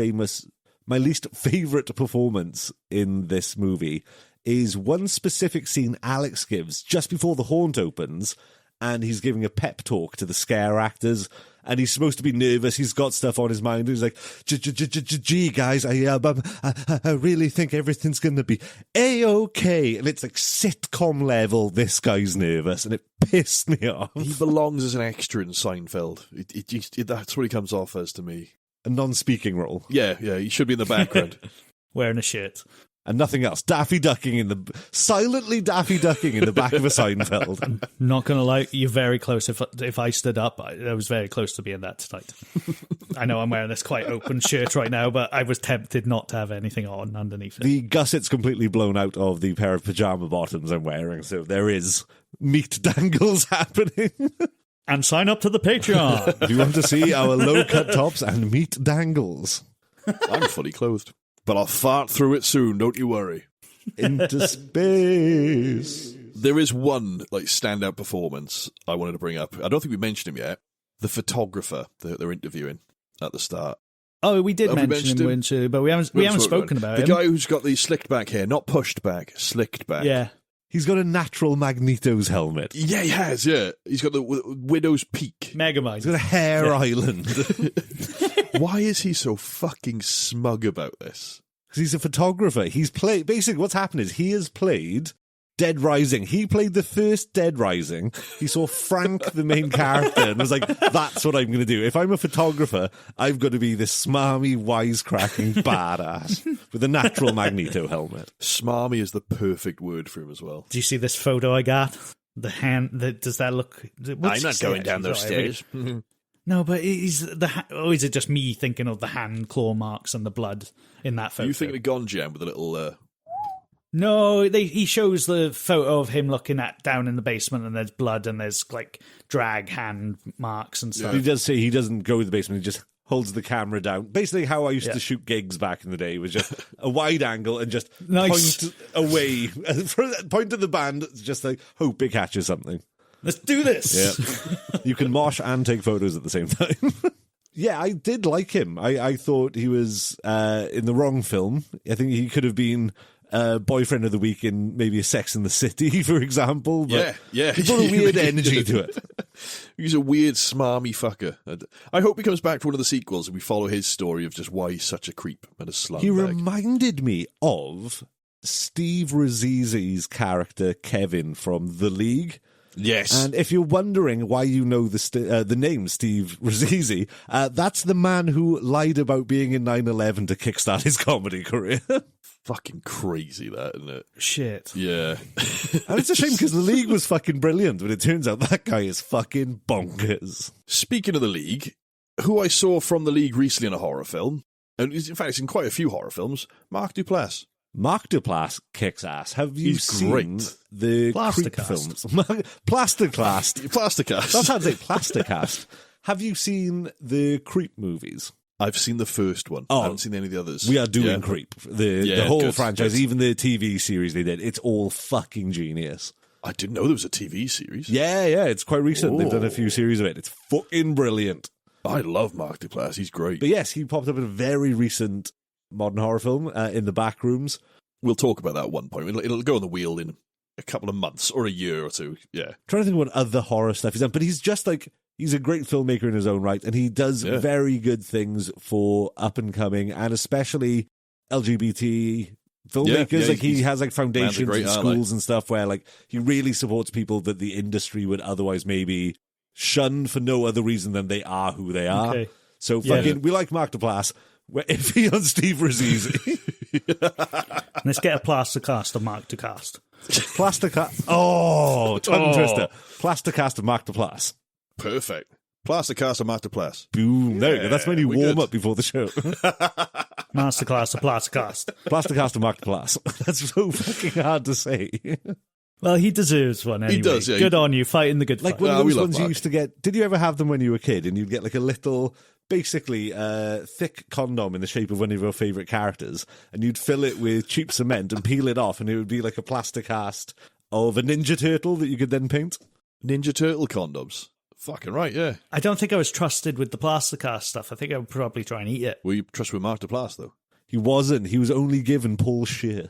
favourite performance in this movie is one specific scene Alex gives just before the haunt opens, and he's giving a pep talk to the scare actors, and he's supposed to be nervous. He's got stuff on his mind. He's like, gee, guys, I really think everything's going to be A-okay. And it's like sitcom level, this guy's nervous, and it pissed me off. He belongs as an extra in Seinfeld. That's what he comes off as to me. A non-speaking role. Yeah, he should be in the background. Wearing a shirt. And nothing else. Silently Daffy Ducking in the back of a Seinfeld. Not going to lie, you're very close. If I stood up, I was very close to being that tonight. I know I'm wearing this quite open shirt right now, but I was tempted not to have anything on underneath it. The gusset's completely blown out of the pair of pajama bottoms I'm wearing, so there is meat dangles happening. And sign up to the Patreon. If you want to see our low-cut tops and meat dangles. I'm fully clothed. But I'll fart through it soon, don't you worry. Into space. There is one standout performance I wanted to bring up. I don't think we mentioned him yet. The photographer that they're interviewing at the start. Oh, we did mention him, but we haven't spoken about him. The guy who's got the slicked back hair, not pushed back, slicked back. Yeah. He's got a natural Magneto's helmet. Yeah, he has, yeah. He's got the widow's peak. Megamind. He's got a hair island. Why is he so fucking smug about this? Because he's a photographer. He's played... Basically, what's happened is he has played Dead Rising. He played the first Dead Rising. He saw Frank, the main character, and was like, that's what I'm going to do. If I'm a photographer, I've got to be this smarmy, wisecracking badass with a natural Magneto helmet. Smarmy is the perfect word for him as well. Do you see this photo I got? The hand... does that look... I'm not going down those stairs. No, but is it just me thinking of the hand claw marks and the blood in that photo? Are you thinking of Gone Jam with a little... No, he shows the photo of him looking down in the basement, and there's blood and there's drag hand marks and stuff. He does say he doesn't go to the basement, he just holds the camera down. Basically how I used to shoot gigs back in the day was just a wide angle and just point away. Point at the band, just hope it catches something. Let's do this. Yeah. You can mosh and take photos at the same time. Yeah, I did like him. I thought he was in the wrong film. I think he could have been boyfriend of the week in maybe a Sex and the City, for example. But yeah. He brought a weird energy to it. He's a weird, smarmy fucker. I hope he comes back for one of the sequels and we follow his story of just why he's such a creep and a slum He bag. reminded me of Steve Rizzizi's character, Kevin, from The League. Yes. And if you're wondering why you know the name Steve Rizzizi, that's the man who lied about being in 9/11 to kickstart his comedy career. Fucking crazy, that, isn't it? Shit. Yeah. And it's a shame because The League was fucking brilliant, but it turns out that guy is fucking bonkers. Speaking of The League, who I saw from The League recently in a horror film, and in fact, it's in quite a few horror films, Mark Duplass. Mark Duplass kicks ass. Have you seen great. The Creep Plasticast. films? Plasticast. Plasticast. That's how to say Plasticast. Have you seen the Creep movies? I've seen the first one. I haven't seen any of the others. We are doing Creep. The whole good, franchise, good. even the TV series they did. It's all fucking genius. I didn't know there was a TV series. Yeah, it's quite recent. They've done a few series of it. It's fucking brilliant. I love Mark Duplass. He's great. But yes, he popped up in a very recent modern horror film, In the Back Rooms. We'll talk about that at one point. It'll go on the wheel in a couple of months or a year or two. Yeah. Trying to think what other horror stuff he's done, but he's just he's a great filmmaker in his own right, and he does very good things for up and coming and especially LGBT filmmakers. He has foundations and schools and stuff where he really supports people that the industry would otherwise maybe shun for no other reason than they are who they are. Okay. So we like Mark Duplass. We're iffy on Steve Rizzizi. Let's get a Plasticast of Mark Ducast. Plasticast. Oh, tongue twister. Plasticast of Mark Duplass. Perfect. Plasticast of Mark Duplass. Boom. There you go. That's when you warm up before the show. Masterclass of Plasticast. Plasticast of Mark Duplass. That's so fucking hard to say. Well, he deserves one anyway. He does, yeah. Good on you, fighting the good fight. One of those ones you used to get. Did you ever have them when you were a kid and you'd get a little, basically, thick condom in the shape of one of your favourite characters and you'd fill it with cheap cement and peel it off and it would be like a plasticast of a Ninja Turtle that you could then paint? Ninja Turtle condoms. Fucking right, yeah. I don't think I was trusted with the Plasticast stuff. I think I would probably try and eat it. Were you trust with Mark Duplass, though? He wasn't. He was only given Paul Scheer.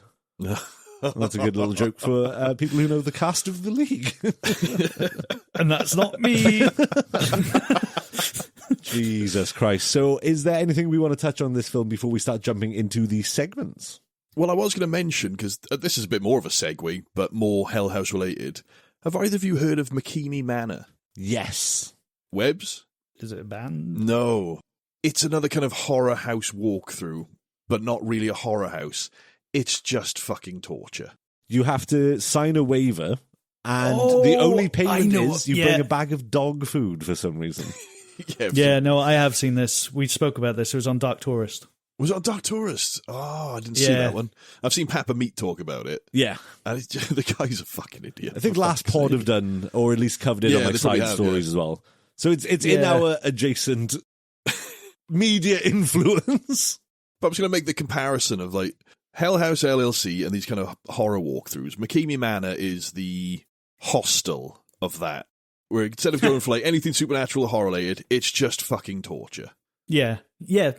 That's a good little joke for people who know the cast of The League. And that's not me. Jesus Christ. So is there anything we want to touch on this film before we start jumping into the segments? Well, I was going to mention, because this is a bit more of a segue, but more Hell House related. Have either of you heard of McKeany Manor? Yes. Webbs? Is it a band? No. It's another kind of horror house walkthrough, but not really a horror house. It's just fucking torture. You have to sign a waiver, and the only payment is you bring a bag of dog food for some reason. Yeah, no, I have seen this. We spoke about this. It was on Dark Tourist. Was it on Dark Tourist? Oh, I didn't see that one. I've seen Papa Meat talk about it. Yeah. And the guy's a fucking idiot. I think last pod have done, or at least covered it on like side stories as well. So it's in our adjacent media influence. But I was going to make the comparison of like Hell House LLC and these kind of horror walkthroughs. McKeany Manor is the hostel of that, where instead of going for like anything supernatural or horror related, it's just fucking torture. Yeah,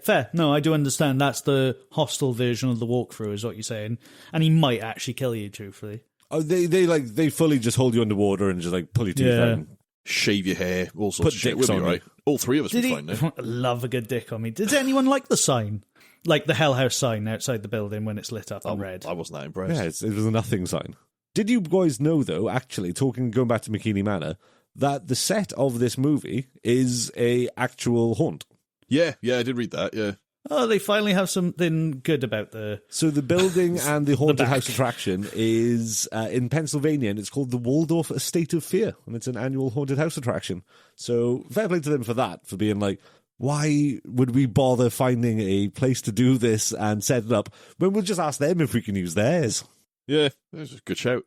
fair. No, I do understand. That's the hostile version of the walkthrough, is what you're saying. And he might actually kill you, truthfully. Oh, they fully just hold you underwater and just like pull your teeth out. And shave your hair, all sorts of shit. Dicks We'll be right. All three of us will be fine now. Love a good dick on me. Did anyone like the sign? Like the Hell House sign outside the building when it's lit up in red? I wasn't that impressed. Yeah, it was a nothing sign. Did you boys know, though, actually, going back to McKeany Manor, that the set of this movie is a actual haunt? Yeah, I did read that, yeah. Oh, they finally have something good about the... So the building and the haunted house attraction is in Pennsylvania, and it's called the Waldorf Estate of Fear, and it's an annual haunted house attraction. So fair play to them for that, for being like, why would we bother finding a place to do this and set it up when we'll just ask them if we can use theirs? Yeah, that's a good shout.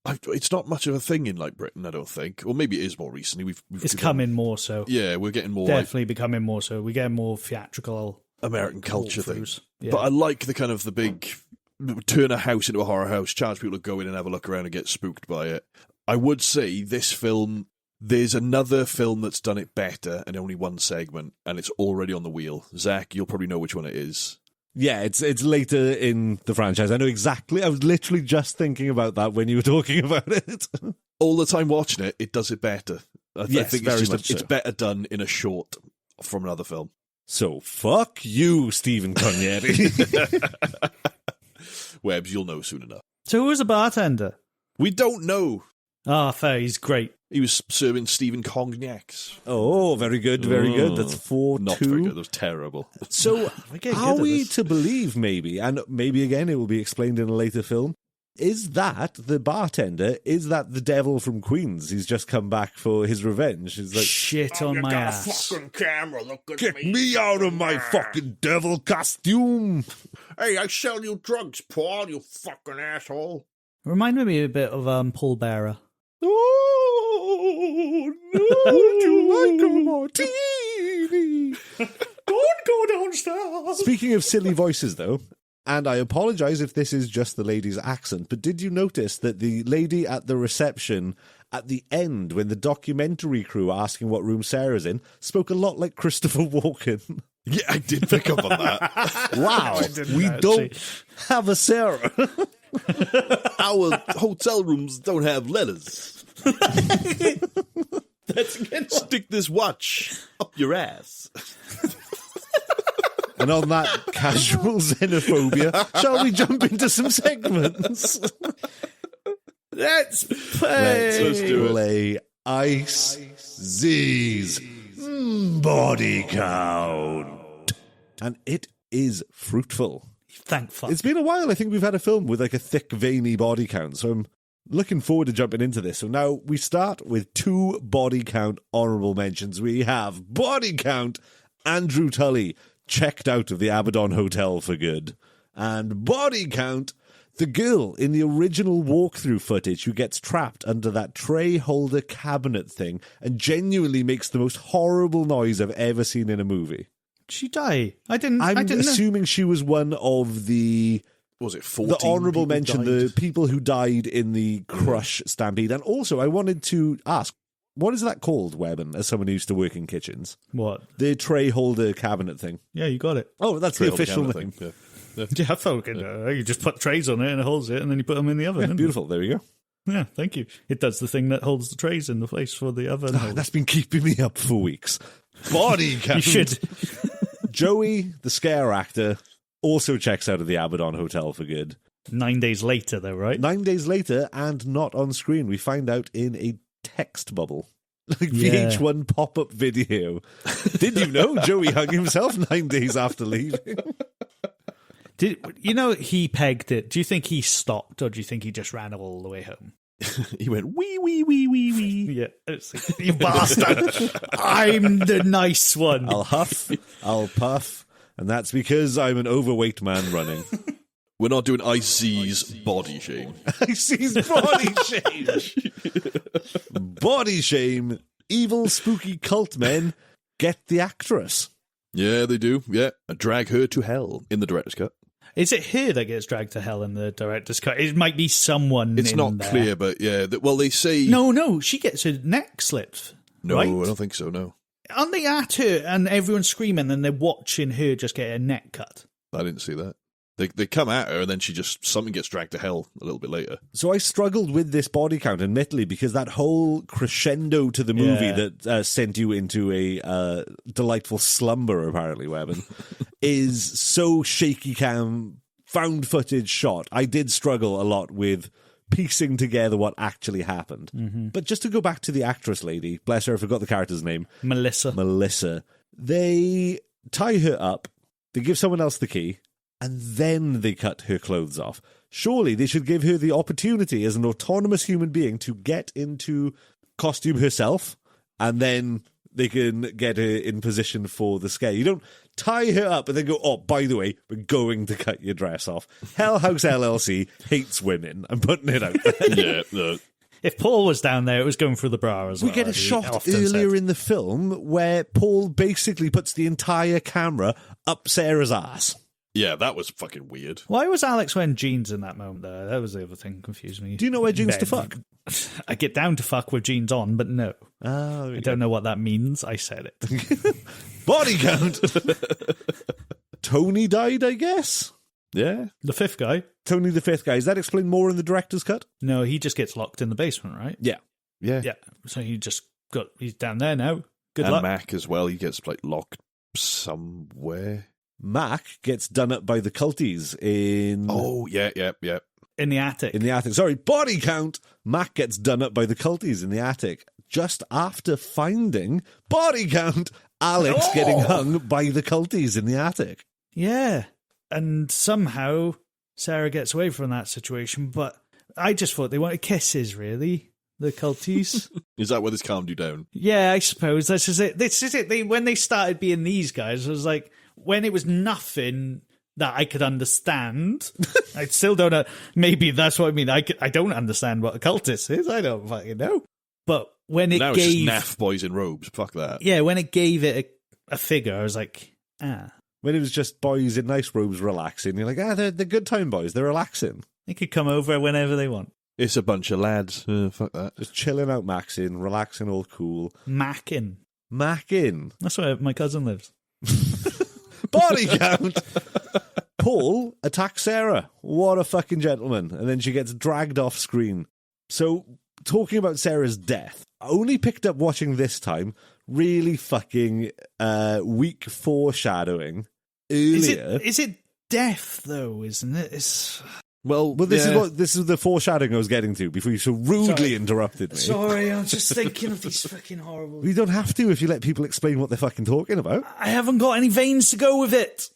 It's not much of a thing in like Britain, I don't think. Or maybe it is more recently. It's coming more so. Yeah, we're getting more definitely becoming more so. We're getting more theatrical American culture things. Yeah. But I like the kind of the big turn a house into a horror house, charge people to go in and have a look around and get spooked by it. I would say this film, there's another film that's done it better and only one segment, and it's already on the wheel. Zach, you'll probably know which one it is. Yeah, it's later in the franchise. I know exactly. I was literally just thinking about that when you were talking about it. All the time watching it, it does it better. I think very much so. It's better done in a short from another film. So, fuck you, Stephen Cognetti. Webbs, you'll know soon enough. So who was a bartender? We don't know. Fair, he's great. He was serving Stephen cognacs. Oh, very good, very good. That's 4-2. Not very good, that was terrible. So, are we to believe, maybe, and maybe again it will be explained in a later film, is that the bartender, is that the devil from Queens? He's just come back for his revenge. He's like, shit on my ass. A fucking camera, look at get me out of my fucking devil costume. Hey, I sell you drugs, Paul, you fucking asshole. Reminded me a bit of Paul Bearer. Oh, no, would you like a martini? Don't go downstairs. Speaking of silly voices, though, and I apologise if this is just the lady's accent, but did you notice that the lady at the reception at the end, when the documentary crew are asking what room Sarah's in, spoke a lot like Christopher Walken? Yeah, I did pick up on that. Wow, we don't have a Sarah. Our hotel rooms don't have letters. That's a good one. Stick this watch up your ass. And on that casual xenophobia, shall we jump into some segments? Let's play. Let's do it. Play Ice Z's Body Count. And it is fruitful. Thank fuck. It's been a while. I think we've had a film with like a thick, veiny body count. So I'm looking forward to jumping into this. So now we start with 2 body count honourable mentions. We have body count Andrew Tully, checked out of the Abaddon Hotel for good. And body count the girl in the original walkthrough footage who gets trapped under that tray holder cabinet thing and genuinely makes the most horrible noise I've ever seen in a movie. She die? I didn't. I'm I didn't assuming she was one of the... Was it 14? The honourable mention, died? the people who died in the Crush Stampede. And also, I wanted to ask, what is that called, Webborn, as someone who used to work in kitchens? What? The tray holder cabinet thing. Yeah, you got it. Oh, that's the official name. Yeah. Yeah, I thought you just put trays on it and it holds it, and then you put them in the oven. Yeah, beautiful. There you go. Yeah, thank you. It does the thing that holds the trays in the place for the oven. That's been keeping me up for weeks. Body count. You should. Joey, the scare actor, also checks out of the Abaddon Hotel for good. 9 days later, though, right? 9 days later, and not on screen. We find out in a text bubble. Like Yeah. VH1 pop-up video. Did you know Joey hung himself 9 days after leaving? He pegged it. Do you think he stopped, or do you think he just ran all the way home? He went, wee, wee, wee, wee, wee. Yeah, it's like, you bastard! I'm the nice one. I'll huff, I'll puff, and that's because I'm an overweight man running. We're not doing IC's body shame. I see body shame. Body shame. Evil, spooky cult men get the actress. Yeah, they do. Yeah. And drag her to hell in the director's cut. Is it her that gets dragged to hell in the director's cut? It might be someone. It's in not there. clear, but yeah. Well, they say... No, she gets her neck slit. No, right? I don't think so, no. Aren't they at her and everyone's screaming and they're watching her just get her neck cut? I didn't see that. They come at her and then something gets dragged to hell a little bit later. So I struggled with this body count, admittedly, because that whole crescendo to the movie that sent you into a delightful slumber, apparently, Webborn, is so shaky cam, found footage shot. I did struggle a lot with piecing together what actually happened. Mm-hmm. But just to go back to the actress lady, bless her, I forgot the character's name. Melissa. They tie her up, they give someone else the key, and then they cut her clothes off. Surely they should give her the opportunity as an autonomous human being to get into costume herself, and then they can get her in position for the scare. You don't tie her up and then go, oh, by the way, we're going to cut your dress off. Hell House LLC hates women. I'm putting it out there. Yeah, no. If Paul was down there, it was going through the bra as well. We get a shot earlier in the film where Paul basically puts the entire camera up Sarah's ass. Yeah, that was fucking weird. Why was Alex wearing jeans in that moment, though? That was the other thing that confused me. Do you know where jeans to fuck? I get down to fuck with jeans on, but no. I don't know what that means. I said it. Body count. Tony died, I guess. Yeah. The fifth guy? Tony the fifth guy. Is that explained more in the director's cut? No, he just gets locked in the basement, right? Yeah. Yeah. Yeah. So he's down there now. Good and luck. Mac as well. He gets like locked somewhere. Mac gets done up by the culties in... Oh, yeah. In the attic. In the attic. Sorry, body count. Mac gets done up by the culties in the attic just after finding, body count, Alex getting hung by the culties in the attic. Yeah. And somehow Sarah gets away from that situation, but I just thought they wanted kisses, really. The culties. Is that where this calmed you down? Yeah, I suppose. This is it. When they started being these guys, it was like, when it was nothing that I could understand, I still don't know. Maybe that's what I mean. I don't understand what a cultist is. I don't fucking know. But when it now gave... it's just naff boys in robes. Fuck that. Yeah, when it gave it a figure, I was like, ah. When it was just boys in nice robes relaxing, you're like, they're good time boys. They're relaxing. They could come over whenever they want. It's a bunch of lads. Fuck that. Just chilling out, maxing, relaxing, all cool. Mackin. That's where my cousin lives. Body count. Paul attacks Sarah. What a fucking gentleman. And then she gets dragged off screen. So, talking about Sarah's death, I only picked up watching this time really fucking weak foreshadowing earlier. Is it death, though, isn't it? It's... Well, this is the foreshadowing I was getting to before you so rudely interrupted me. Sorry, I'm just thinking of these fucking horrible... You don't have to if you let people explain what they're fucking talking about. I haven't got any veins to go with it.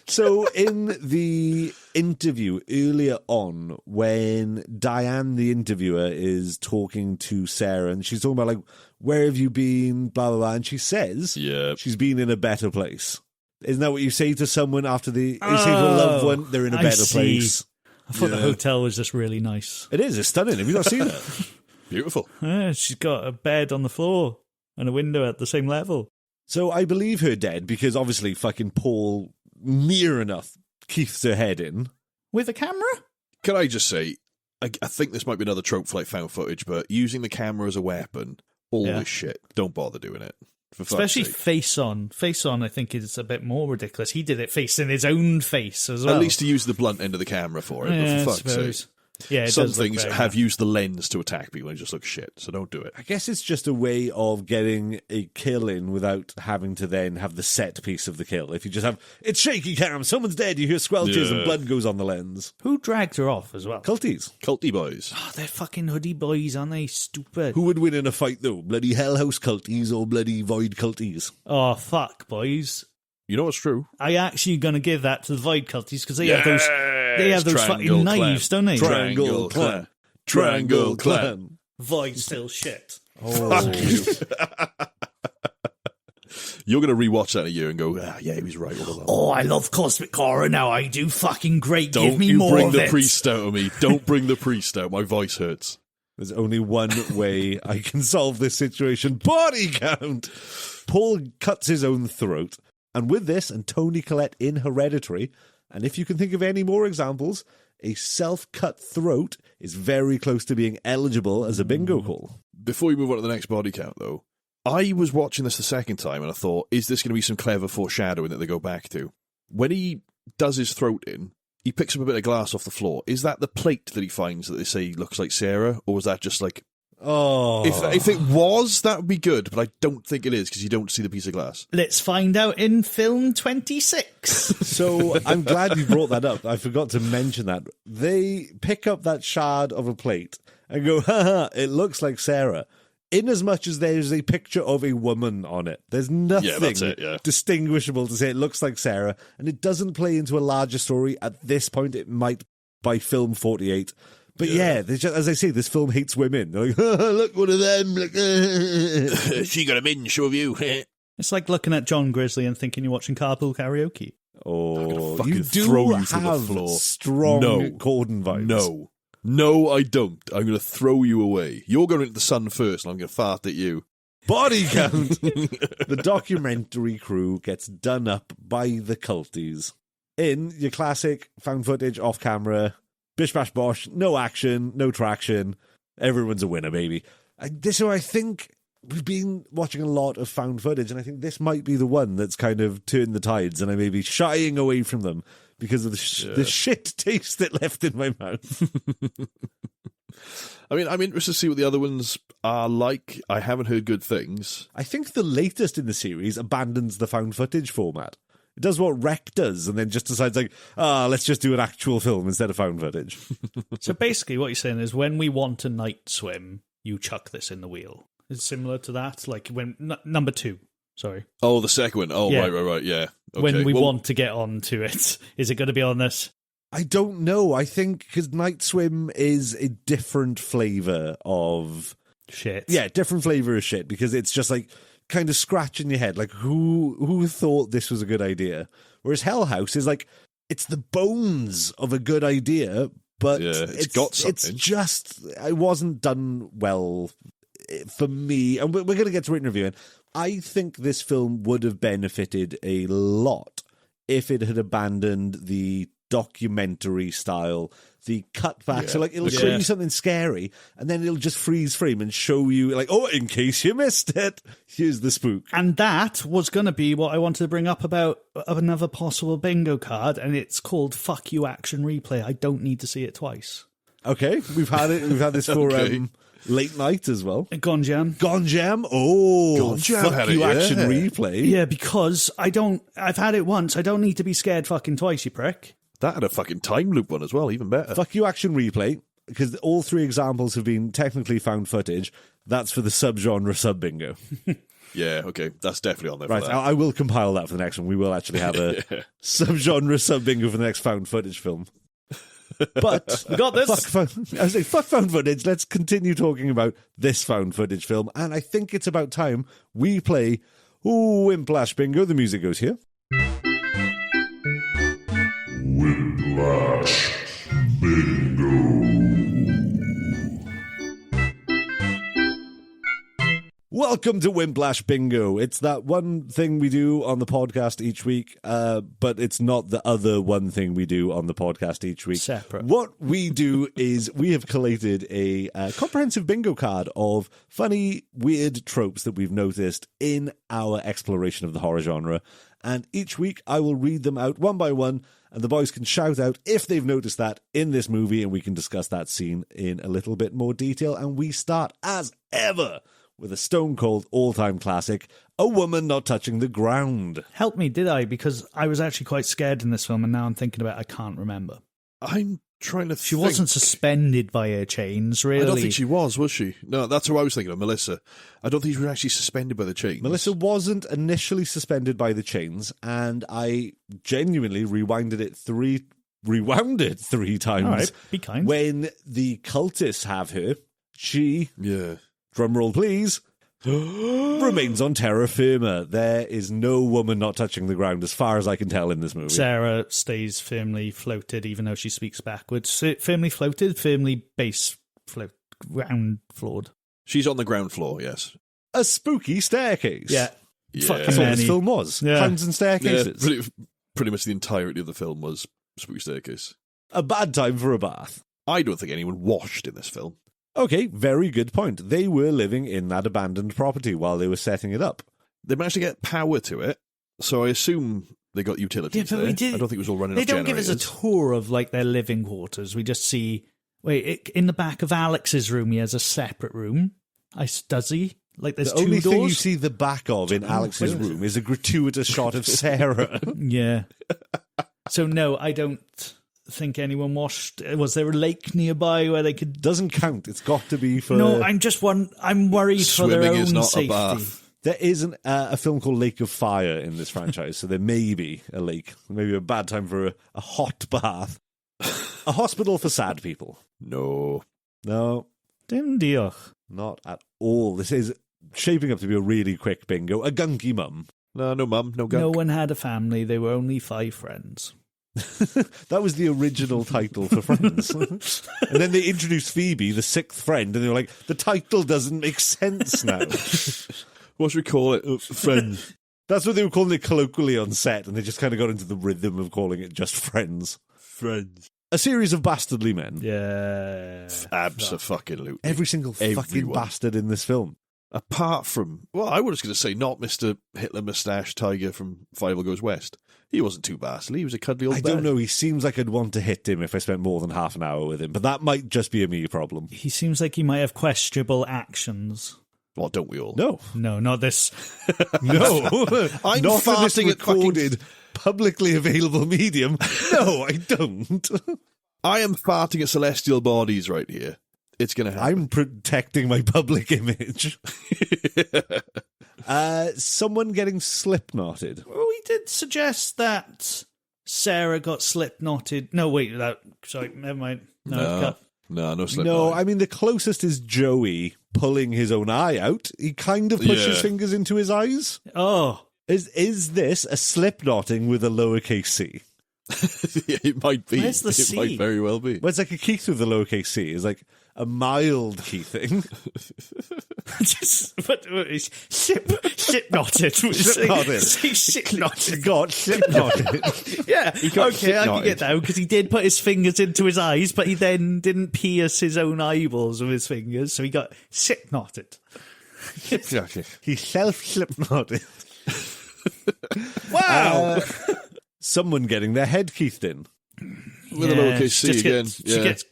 So in the interview earlier on, when Diane, the interviewer, is talking to Sarah, and she's talking about, like, where have you been, blah, blah, blah, and she says she's been in a better place. Isn't that what you say to someone after you say to a loved one, they're in a better place? I thought the hotel was just really nice. It is. It's stunning. Have you not seen it? Beautiful. Yeah, she's got a bed on the floor and a window at the same level. So I believe her dead because obviously fucking Paul near enough keeps her head in. With a camera? Can I just say, I think this might be another trope for like found footage, but using the camera as a weapon, always shit. Don't bother doing it. For fuck's Especially sake. face on. Face on, I think, is a bit more ridiculous. He did it facing his own face as well. At least he used the blunt end of the camera for it, Yeah, but I for fuck's suppose. sake. Yeah, it Some does look things very have bad. used the lens to attack people and it just looks shit, so don't do it. I guess it's just a way of getting a kill in without having to then have the set piece of the kill. If you just have, it's shaky cam, someone's dead, you hear squelches and blood goes on the lens. Who dragged her off as well? Culties. Culty boys. Oh, they're fucking hoodie boys, aren't they? Stupid. Who would win in a fight though? Bloody Hellhouse culties or bloody Void culties? Oh, fuck, boys. You know what's true? I actually gonna give that to the Void culties because they have those. They have those Triangle fucking knives, don't they? Triangle clan. Triangle clan. Void still shit. Fuck you. You're going to rewatch that in a year and go, yeah, he was right all along. Oh, I love cosmic horror now. I do fucking great. Don't Give me you more bring of the it. priest out of me. Don't bring the priest out. My voice hurts. There's only one way I can solve this situation. Body count! Paul cuts his own throat. And with this, and Toni Collette in Hereditary, and if you can think of any more examples, a self-cut throat is very close to being eligible as a bingo call. Before we move on to the next body count, though, I was watching this the second time and I thought, is this going to be some clever foreshadowing that they go back to? When he does his throat in, he picks up a bit of glass off the floor. Is that the plate that he finds that they say looks like Sarah? Or was that just like... Oh. If it was, that would be good, but I don't think it is because you don't see the piece of glass. Let's find out in film 26. So I'm glad you brought that up. I forgot to mention that. They pick up that shard of a plate and go, haha, it looks like Sarah. In as much as there's a picture of a woman on it. There's nothing that's it, yeah. distinguishable to say it looks like Sarah, and it doesn't play into a larger story. At this point, it might by film 48. But yeah, just, as I say, this film hates women. They're like, look, one of them. Look. She got a minge of you. It's like looking at John Grizzly and thinking you're watching Carpool Karaoke. Oh, fucking you do throw you through the have floor. strong No. Gordon vibes. No, I don't. I'm going to throw you away. You're going into the sun first, and I'm going to fart at you. Body count. The documentary crew gets done up by the culties. In your classic found footage off camera, bish bash bosh, no action, no traction. Everyone's a winner, baby. So I think we've been watching a lot of found footage, and I think this might be the one that's kind of turned the tides, and I may be shying away from them because of the shit taste it left in my mouth. I mean, I'm interested to see what the other ones are like. I haven't heard good things. I think the latest in the series abandons the found footage format. It does what Rec does and then just decides, like, let's just do an actual film instead of found footage. So basically what you're saying is when we want a night swim, you chuck this in the wheel. It's similar to that, like when... number 2, sorry. Oh, the second one. Oh, Yeah. right, yeah. Okay. When we well, want to get onto it, is it going to be on this? I don't know. I think because Night Swim is a different flavour of... Shit. Yeah, different flavour of shit because it's just like kind of scratching your head. Like, who thought this was a good idea? Whereas Hell House is like, it's the bones of a good idea, but Yeah, it's got something. It's just, it wasn't done well for me. And we're going to get to written reviewing. I think this film would have benefited a lot if it had abandoned the documentary style, the cutback. So, like, it'll show you something scary, and then it'll just freeze frame and show you, like, oh, in case you missed it, here's the spook. And that was going to be what I wanted to bring up about another possible bingo card, and it's called Fuck You Action Replay. I don't need to see it twice. Okay, we've had it. We've had this for Okay. late night as well. Gone Jam. Gone Jam. Oh, Gone Jam fuck had you, it, action yeah. replay. Yeah, because I've had it once. I don't need to be scared fucking twice, you prick. that had a fucking time loop one as well, even better. Fuck you, action replay. Because all 3 examples have been technically found footage. That's for the subgenre sub bingo. Yeah, okay. That's definitely on there Right, for that. I will compile that for the next one. We will actually have a subgenre sub bingo for the next found footage film. But We got this. fuck found footage. Let's continue talking about this found footage film. And I think it's about time we play Wimplash Bingo. The music goes here. Wimplash Bingo. Welcome to Wimplash Bingo. It's that one thing we do on the podcast each week, but it's not the other one thing we do on the podcast each week. Separate. What we do is we have collated a comprehensive bingo card of funny, weird tropes that we've noticed in our exploration of the horror genre. And each week I will read them out one by one, and the boys can shout out if they've noticed that in this movie, and we can discuss that scene in a little bit more detail. And we start, as ever, with a stone-cold all-time classic, A Woman Not Touching the Ground. Help me, did I? Because I was actually quite scared in this film, and now I'm thinking about it, I can't remember. I'm trying to She wasn't suspended by her chains, really. I don't think she was she? No, that's who I was thinking of, Melissa. I don't think she was actually suspended by the chains. Melissa wasn't initially suspended by the chains, and I genuinely rewound it three times. All right, be kind. When the cultists have her, she... Yeah. Drumroll, please. Remains on terra firma. There is no woman not touching the ground, as far as I can tell in this movie. Sarah stays firmly floated, even though she speaks backwards. Firmly floated, firmly ground floored. She's on the ground floor, yes. A spooky staircase. Yeah. That's what this film was. Yeah. Clowns and staircases. Yeah, pretty much the entirety of the film was Spooky Staircase. A bad time for a bath. I don't think anyone washed in this film. Okay, very good point. They were living in that abandoned property while they were setting it up. They managed to get power to it, so I assume they got utilities Yeah, but there. we did. I don't think it was all running They off don't give us a generators. tour of like their living quarters. We just see. Wait, in the back of Alex's room, he has a separate room. Does he? Like there's The two only doors. thing you see the back of in Alex's room is a gratuitous shot of Sarah. Yeah. So no, I don't think anyone washed. Was there a lake nearby where they could? Doesn't count. It's got to be for... No, I'm worried for their Swimming own is not safety. a bath. There is a film called Lake of Fire in this franchise, so there may be a lake. Maybe a bad time for a hot bath. A hospital for sad people. No. No, Dim diolch. not at all. This is shaping up to be a really quick bingo. A gunky mum. No mum, no gunk. No one had a family. They were only 5 friends. That was the original title for Friends. And then they introduced Phoebe, the 6th friend, and they were like, the title doesn't make sense now. What should we call it? Friends. That's what they were calling it colloquially on set, and they just kind of got into the rhythm of calling it just Friends. Friends. A series of bastardly men. Yeah. Abso-fucking-lutely. Every single fucking Everyone. bastard in this film. Apart from... Well, I was going to say not Mr. Hitler Moustache Tiger from Five Goes West. He wasn't too bastardly. He was a cuddly old I bear. don't know. He seems like I'd want to hit him if I spent more than half an hour with him, but that might just be a me problem. He seems like he might have questionable actions. Well, don't we all? No. No, not this. No. I'm Not for this farting at fucking- recorded, publicly available medium. No, I don't. I am farting at celestial bodies right here. It's going to happen. I'm protecting my public image. Someone getting slip-knotted. Well, we did suggest that Sarah got slip-knotted. No, wait. Sorry, never mind. No, cut. No slip. No, I mean, the closest is Joey pulling his own eye out. He kind of pushes Yeah. fingers into his eyes. Oh, Is this a slip-knotting with a lowercase c? Yeah, it might be. Where's the it C? might very well be. Well, it's like a keith with a lowercase c. It's like a mild keithing. slip-knotted. Slip-knotted. Slip-knotted. Got slip-knotted. Yeah, got okay, I can slip-knotted. get that because he did put his fingers into his eyes, but he then didn't pierce his own eyeballs with his fingers, so he got slip-knotted. He self-slip-knotted. Wow! Someone getting their head keithed in. With a lowercase c just again. She gets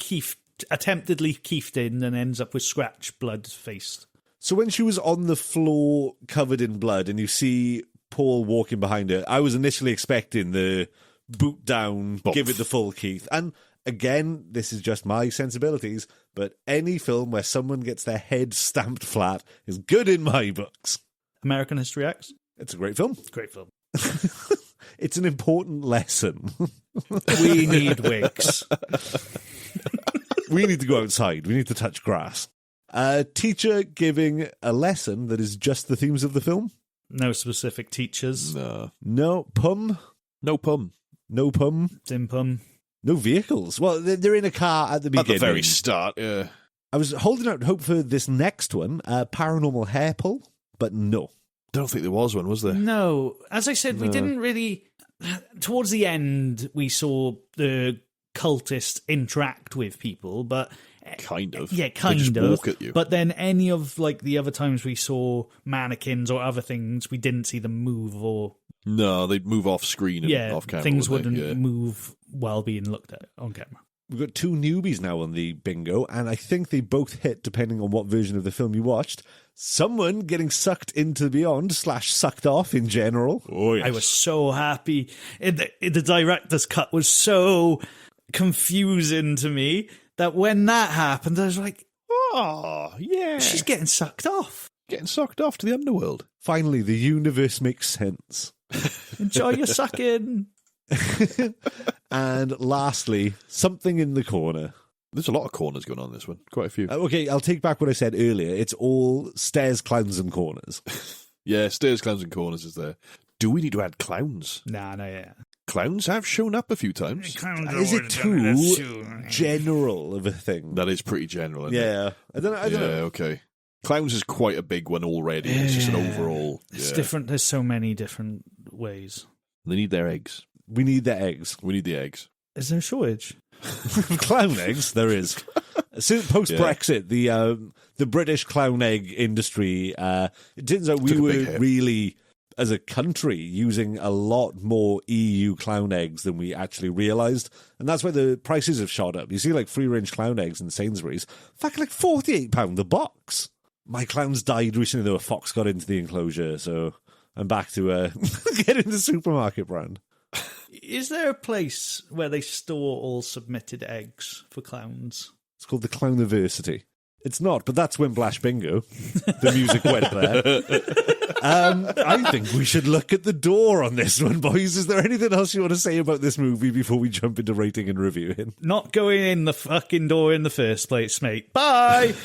attemptedly keefed in and ends up with scratch blood faced. So when she was on the floor covered in blood and you see Paul walking behind her, I was initially expecting the boot down, give it the full Keith. And again, this is just my sensibilities, but any film where someone gets their head stamped flat is good in my books. American History X? It's a great film. Great film. It's an important lesson. We need wigs. We need to go outside. We need to touch grass. A teacher giving a lesson that is just the themes of the film? No specific teachers. No. No pum? No pum. No pum? Dimpum. No vehicles. Well, they're in a car at the At beginning. the very start, yeah. I was holding out hope for this next one, paranormal hair pull. but no. I don't think there was one, was there? No, as I said, we didn't really. Towards the end, we saw the cultists interact with people, but Kind of. yeah, They kind just of. walk at you. But then any of like the other times we saw mannequins or other things, we didn't see them move or No, they'd move off screen and off camera. things wouldn't wouldn't they? Yeah. move while being looked at on camera. We've got 2 newbies now on the bingo, and I think they both hit depending on what version of the film you watched. Someone getting sucked into the beyond / sucked off in general. Oh, yes. I was so happy. The director's cut was so confusing to me that when that happened, I was like, Oh, yeah. she's getting sucked off. getting sucked off to the underworld. Finally, the universe makes sense. Enjoy your sucking. And lastly, something in the corner. There's a lot of corners going on in this one. Quite a few. Okay, I'll take back what I said earlier. It's all stairs, clowns, and corners. Yeah, stairs, clowns, and corners is there. Do we need to add clowns? Nah, no, yeah. Clowns have shown up a few times. Is it too general of a thing? That is pretty general, isn't it? Yeah. I don't Yeah, know. okay. Clowns is quite a big one already. It's just an overall. It's yeah. different. There's so many different ways. They need their eggs. We need the eggs. We need the eggs. Is there a shortage? Clown eggs, there is. Post Brexit, the British clown egg industry, it turns out we Took a big were hit. really, as a country, using a lot more EU clown eggs than we actually realised. And that's why the prices have shot up. You see, like, free-range clown eggs in Sainsbury's, fucking like £48 the box. My clowns died recently, though. A fox got into the enclosure, so I'm back to getting the supermarket brand. Is there a place where they store all submitted eggs for clowns? It's called the Clowniversity. It's not, but that's Wimplash Bingo. The music went there. I think we should look at the door on this one, boys. Is there anything else you want to say about this movie before we jump into rating and reviewing? Not going in the fucking door in the first place, mate. Bye!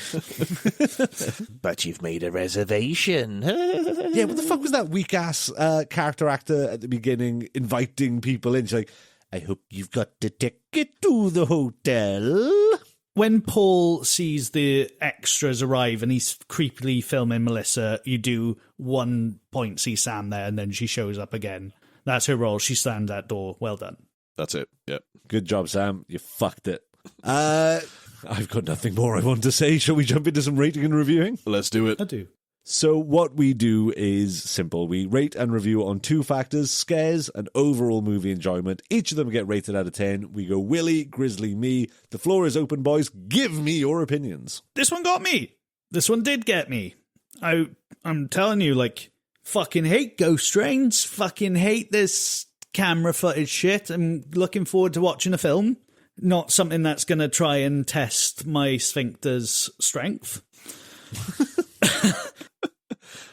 But you've made a reservation. Yeah, what the fuck was that weak-ass character actor at the beginning inviting people in? She's like, I hope you've got the ticket to the hotel. When Paul sees the extras arrive and he's creepily filming Melissa, you do 1 point see Sam there and then she shows up again. That's her role. She stands at door. Well done. That's it. Yep. Good job, Sam. You fucked it. I've got nothing more I want to say. Shall we jump into some rating and reviewing? Let's do it. I do. So what we do is simple. We rate and review on 2 factors, scares and overall movie enjoyment. Each of them get rated out of 10. We go Willy, Grizzly, me. The floor is open, boys. Give me your opinions. This one got me. This one did get me. I'm telling you, like, fucking hate ghost trains. Fucking hate this camera footage shit. I'm looking forward to watching a film. Not something that's going to try and test my sphincter's strength.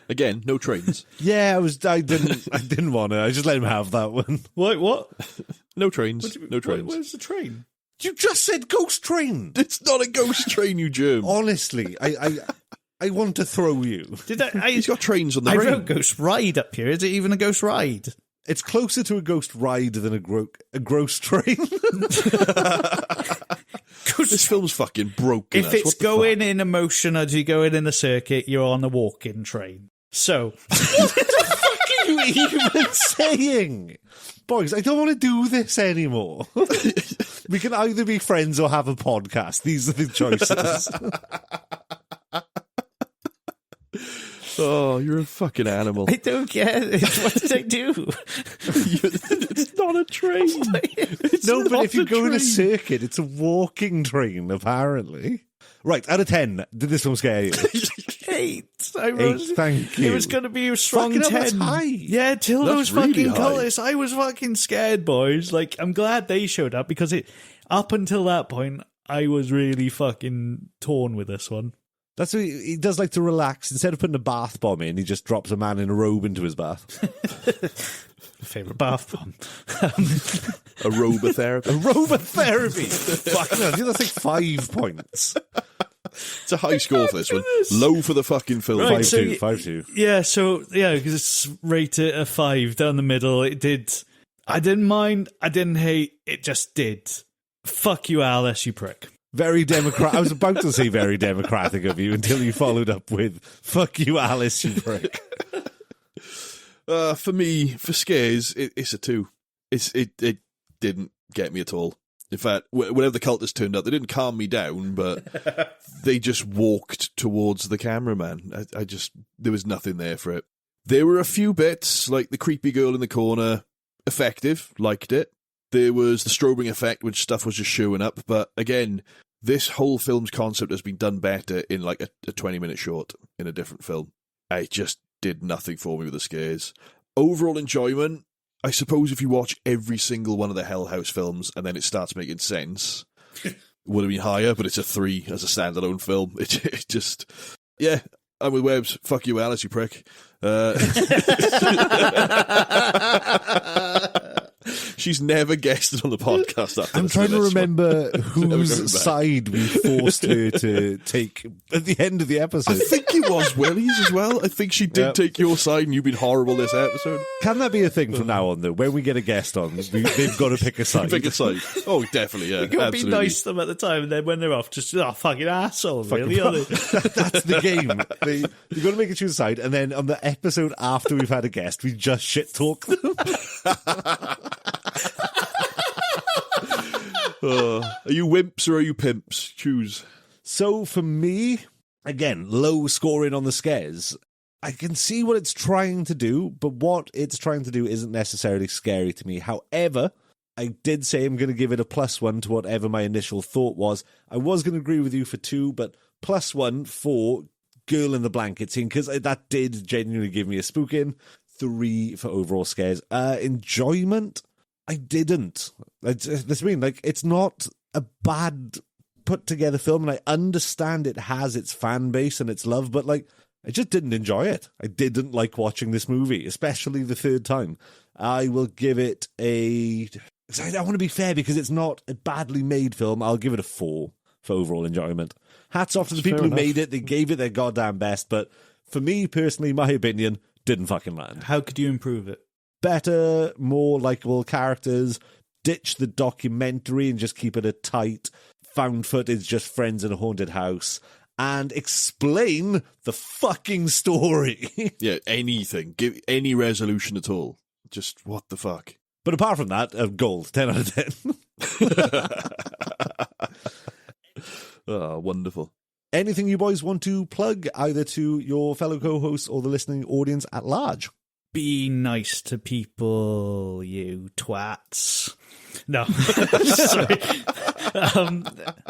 Again, no trains. Yeah, I didn't want to. I just let him have that one. Wait, what? No trains. No trains. Where's the train? You just said ghost train. It's not a ghost train, you germ. Honestly, I want to throw you. Did I? He's got trains on the I brain. wrote ghost ride up here. Is it even a ghost ride? It's closer to a ghost ride than a gross train. This film's fucking broken. If it's going in a motion as you go in a circuit, you're on a walking train. So, What the fuck are you even saying? Boys, I don't want to do this anymore. We can either be friends or have a podcast. These are the choices. Oh, you're a fucking animal. I don't get it. What did I do? It's not a train. It's No, but not if you go in train. a circuit, it's a walking train, apparently. Right, out of 10, did this film scare you? 8. 8, thank you. It was going to be a strong Fucking hell, 10. that's high. Yeah, till That's those really fucking high. cultists. I was fucking scared, boys. Like, I'm glad they showed up because up until that point, I was really fucking torn with this one. That's what he does like to relax. Instead of putting a bath bomb in, he just drops a man in a robe into his bath. Favorite bath bomb. Aerobotherapy. Aerobotherapy. Fucking hell, I think that's like 5 points. It's a high score for this one. Low for the fucking film. Right, 5-2, so 5-2. Yeah, so, yeah, because it's rated a 5 down the middle. It did. I didn't mind. I didn't hate. It just did. Fuck you, Alice, you prick. Very democratic. I was about to say very democratic of you until you followed up with "fuck you, Alice, you prick." For me, for scares, it's a 2. It didn't get me at all. In fact, whenever the cultists turned up, they didn't calm me down, but they just walked towards the cameraman. There was nothing there for it. There were a few bits, like the creepy girl in the corner, effective, liked it. There was the strobing effect, which stuff was just showing up, but again, this whole film's concept has been done better in like a 20-minute short in a different film. It just did nothing for me with the scares. Overall enjoyment, I suppose if you watch every single one of the Hell House films and then it starts making sense, would have been higher, but it's a 3 as a standalone film. It just, yeah, I'm with Webbs. Fuck you, Alice, you prick. She's never guested on the podcast after I'm trying to this one. remember whose side we forced her to take at the end of the episode. I think it was Willie's as well. I think she did take your side and you've been horrible this episode. Can that be a thing from now on, though? When we get a guest on, they've got to pick a side. Pick a side. Oh, definitely, yeah. You gotta absolutely. be nice to them at the time, and then when they're off, just, fucking asshole, really, are they? That's the game. You've got to make a choose a side, and then on the episode after we've had a guest, we just shit talk them. Are you wimps or are you pimps? Choose. So for me, again, low scoring on the scares. I can see what it's trying to do, but what it's trying to do isn't necessarily scary to me. However, I did say I'm going to give it a +1 to whatever my initial thought was. I was going to agree with you for 2, but +1 for girl in the blanket scene, because that did genuinely give me a spook in. 3 for overall scares. Enjoyment, I didn't. This mean, like, it's not a bad put together film, and I understand it has its fan base and its love, but like, I just didn't enjoy it. I didn't like watching this movie, especially the third time. I will give it I want to be fair because it's not a badly made film. I'll give it a 4 for overall enjoyment. Hats off to the people who made it. They gave it their goddamn best, but for me personally, my opinion, didn't fucking land. How could you improve it? Better, more likable characters, ditch the documentary and just keep it a tight found footage, just friends in a haunted house, and explain the fucking story. Yeah, anything. Give any resolution at all. Just what the fuck. But apart from that, gold, 10 out of 10. Oh, wonderful. Anything you boys want to plug, either to your fellow co-hosts or the listening audience at large? Be nice to people, you twats. No. Sorry.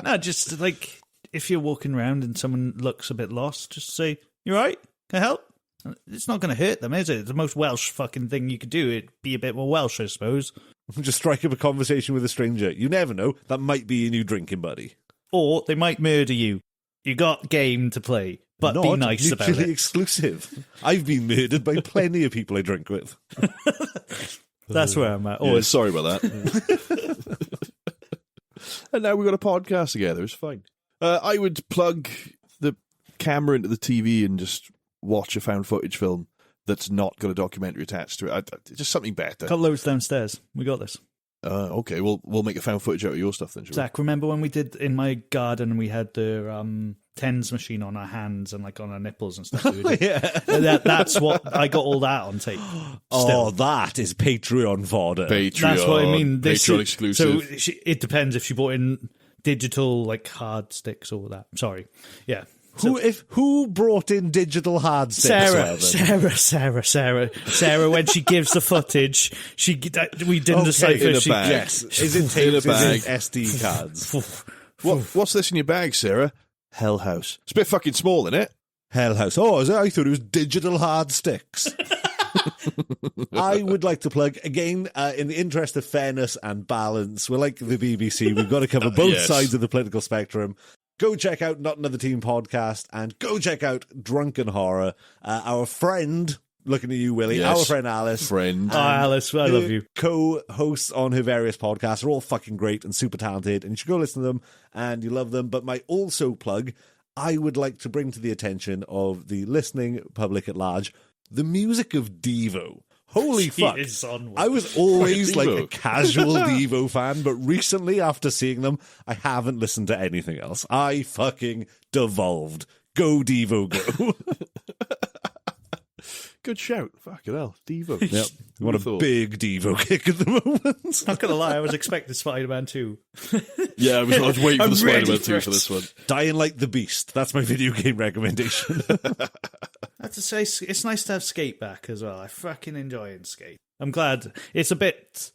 No, just like, if you're walking around and someone looks a bit lost, just say, "You right? Can I help?" It's not going to hurt them, is it? It's the most Welsh fucking thing you could do. It'd be a bit more Welsh, I suppose. Just strike up a conversation with a stranger. You never know. That might be your new drinking buddy. Or they might murder you. You got game to play, but Not be nice about mutually it. exclusive. I've been murdered by plenty of people I drink with. That's where I'm at. Yeah, Always. sorry about that. And now we've got a podcast together. It's fine. I would plug the camera into the TV and just watch a found footage film that's not got a documentary attached to it. Just something better. Got loads downstairs. We got this. Okay, we'll make a found footage out of your stuff then, shall we? Zach, remember when we did in my garden, we had the tens machine on our hands and like on our nipples and stuff? Yeah. That's what I got all that on tape. Oh, that is Patreon fodder. Patreon. That's what I mean. Patreon exclusive. So it depends if she bought in digital like hard sticks or that. Sorry. Yeah. Who brought in digital hard sticks? Sarah. When she gives the footage, we didn't decipher. in a she, bag. Yes. Is it In a tapes? bag. Is it SD cards? What's this in your bag, Sarah? Hell House. It's a bit fucking small, isn't it? Hell House. Oh, is it? I thought it was digital hard sticks. I would like to plug, again, in the interest of fairness and balance, we're like the BBC. We've got to cover both Yes. sides of the political spectrum. Go check out Not Another Team podcast and go check out Drunken Horror. Our friend, looking at you, Willie, Yes. our friend Alice. Friend. Oh, Alice, I love Her you. Co-hosts on her various podcasts are all fucking great and super talented, and you should go listen to them and you love them. But my also plug, I would like to bring to the attention of the listening public at large the music of Devo. Holy fuck. is on one. I was always like a Devo. casual Devo fan, but recently, after seeing them, I haven't listened to anything else. I fucking devolved. Go Devo, go. Good shout. Fucking hell. Devo. Yep. You want a thought? big Devo kick at the moment. Not gonna lie, I was expecting Spider-Man 2. Yeah, I was waiting for I'm the ready Spider-Man for 2 it. for this one. Dying like the Beast. That's my video game recommendation. I have to say, it's nice to have Skate back as well. I fucking enjoying Skate. I'm glad. It's a bit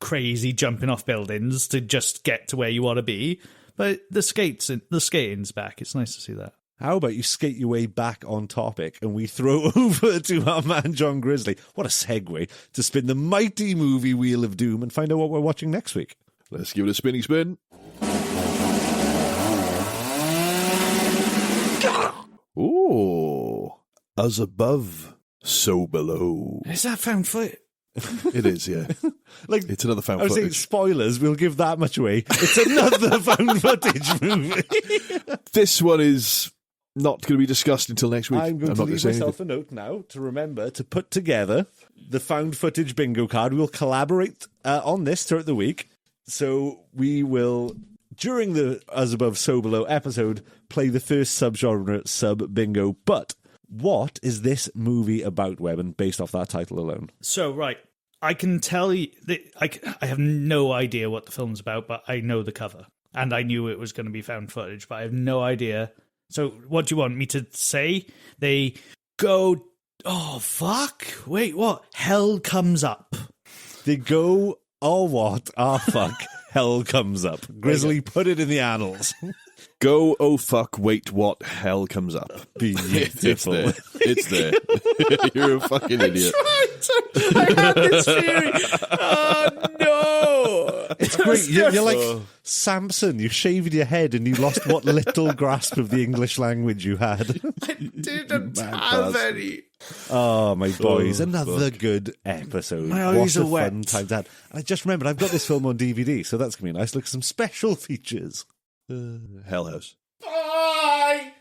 crazy jumping off buildings to just get to where you want to be, but the skating's back. It's nice to see that. How about you skate your way back on topic and we throw over to our man John Grizzly. What a segue to spin the mighty movie Wheel of Doom and find out what we're watching next week. Let's give it a spinning spin. Ooh. As above, so below. Is that found footage? It is, yeah. Like, It's another found I was saying footage. spoilers, we'll give that much away. It's another found footage movie. This one is not going to be discussed until next week. I'm going to not leave say myself a note now to remember to put together the found footage bingo card. We'll collaborate on this throughout the week. So we will, during the As Above, So Below episode, play the first subgenre sub-bingo. But what is this movie about, Webborn, based off that title alone? So, right, I can tell you, I have no idea what the film's about, but I know the cover. And I knew it was going to be found footage, but I have no idea. So, what do you want me to say? They go, oh, fuck, wait, what? Hell comes up. They go, oh, what? Ah, fuck. Hell comes up. Grizzly, put it in the annals. Go, oh fuck, wait, what, hell comes up. It's Beautiful. there. It's there. You're a fucking idiot. I had this theory. Oh, no. It's great. You're like Samson. You shaved your head and you lost what little grasp of the English language you had. Didn't have any. Oh, my boys. Another good episode. My What eyes a are wet. fun time to have. And I just remembered I've got this film on DVD, so that's going to be a nice look at some special features. Hell House. Bye.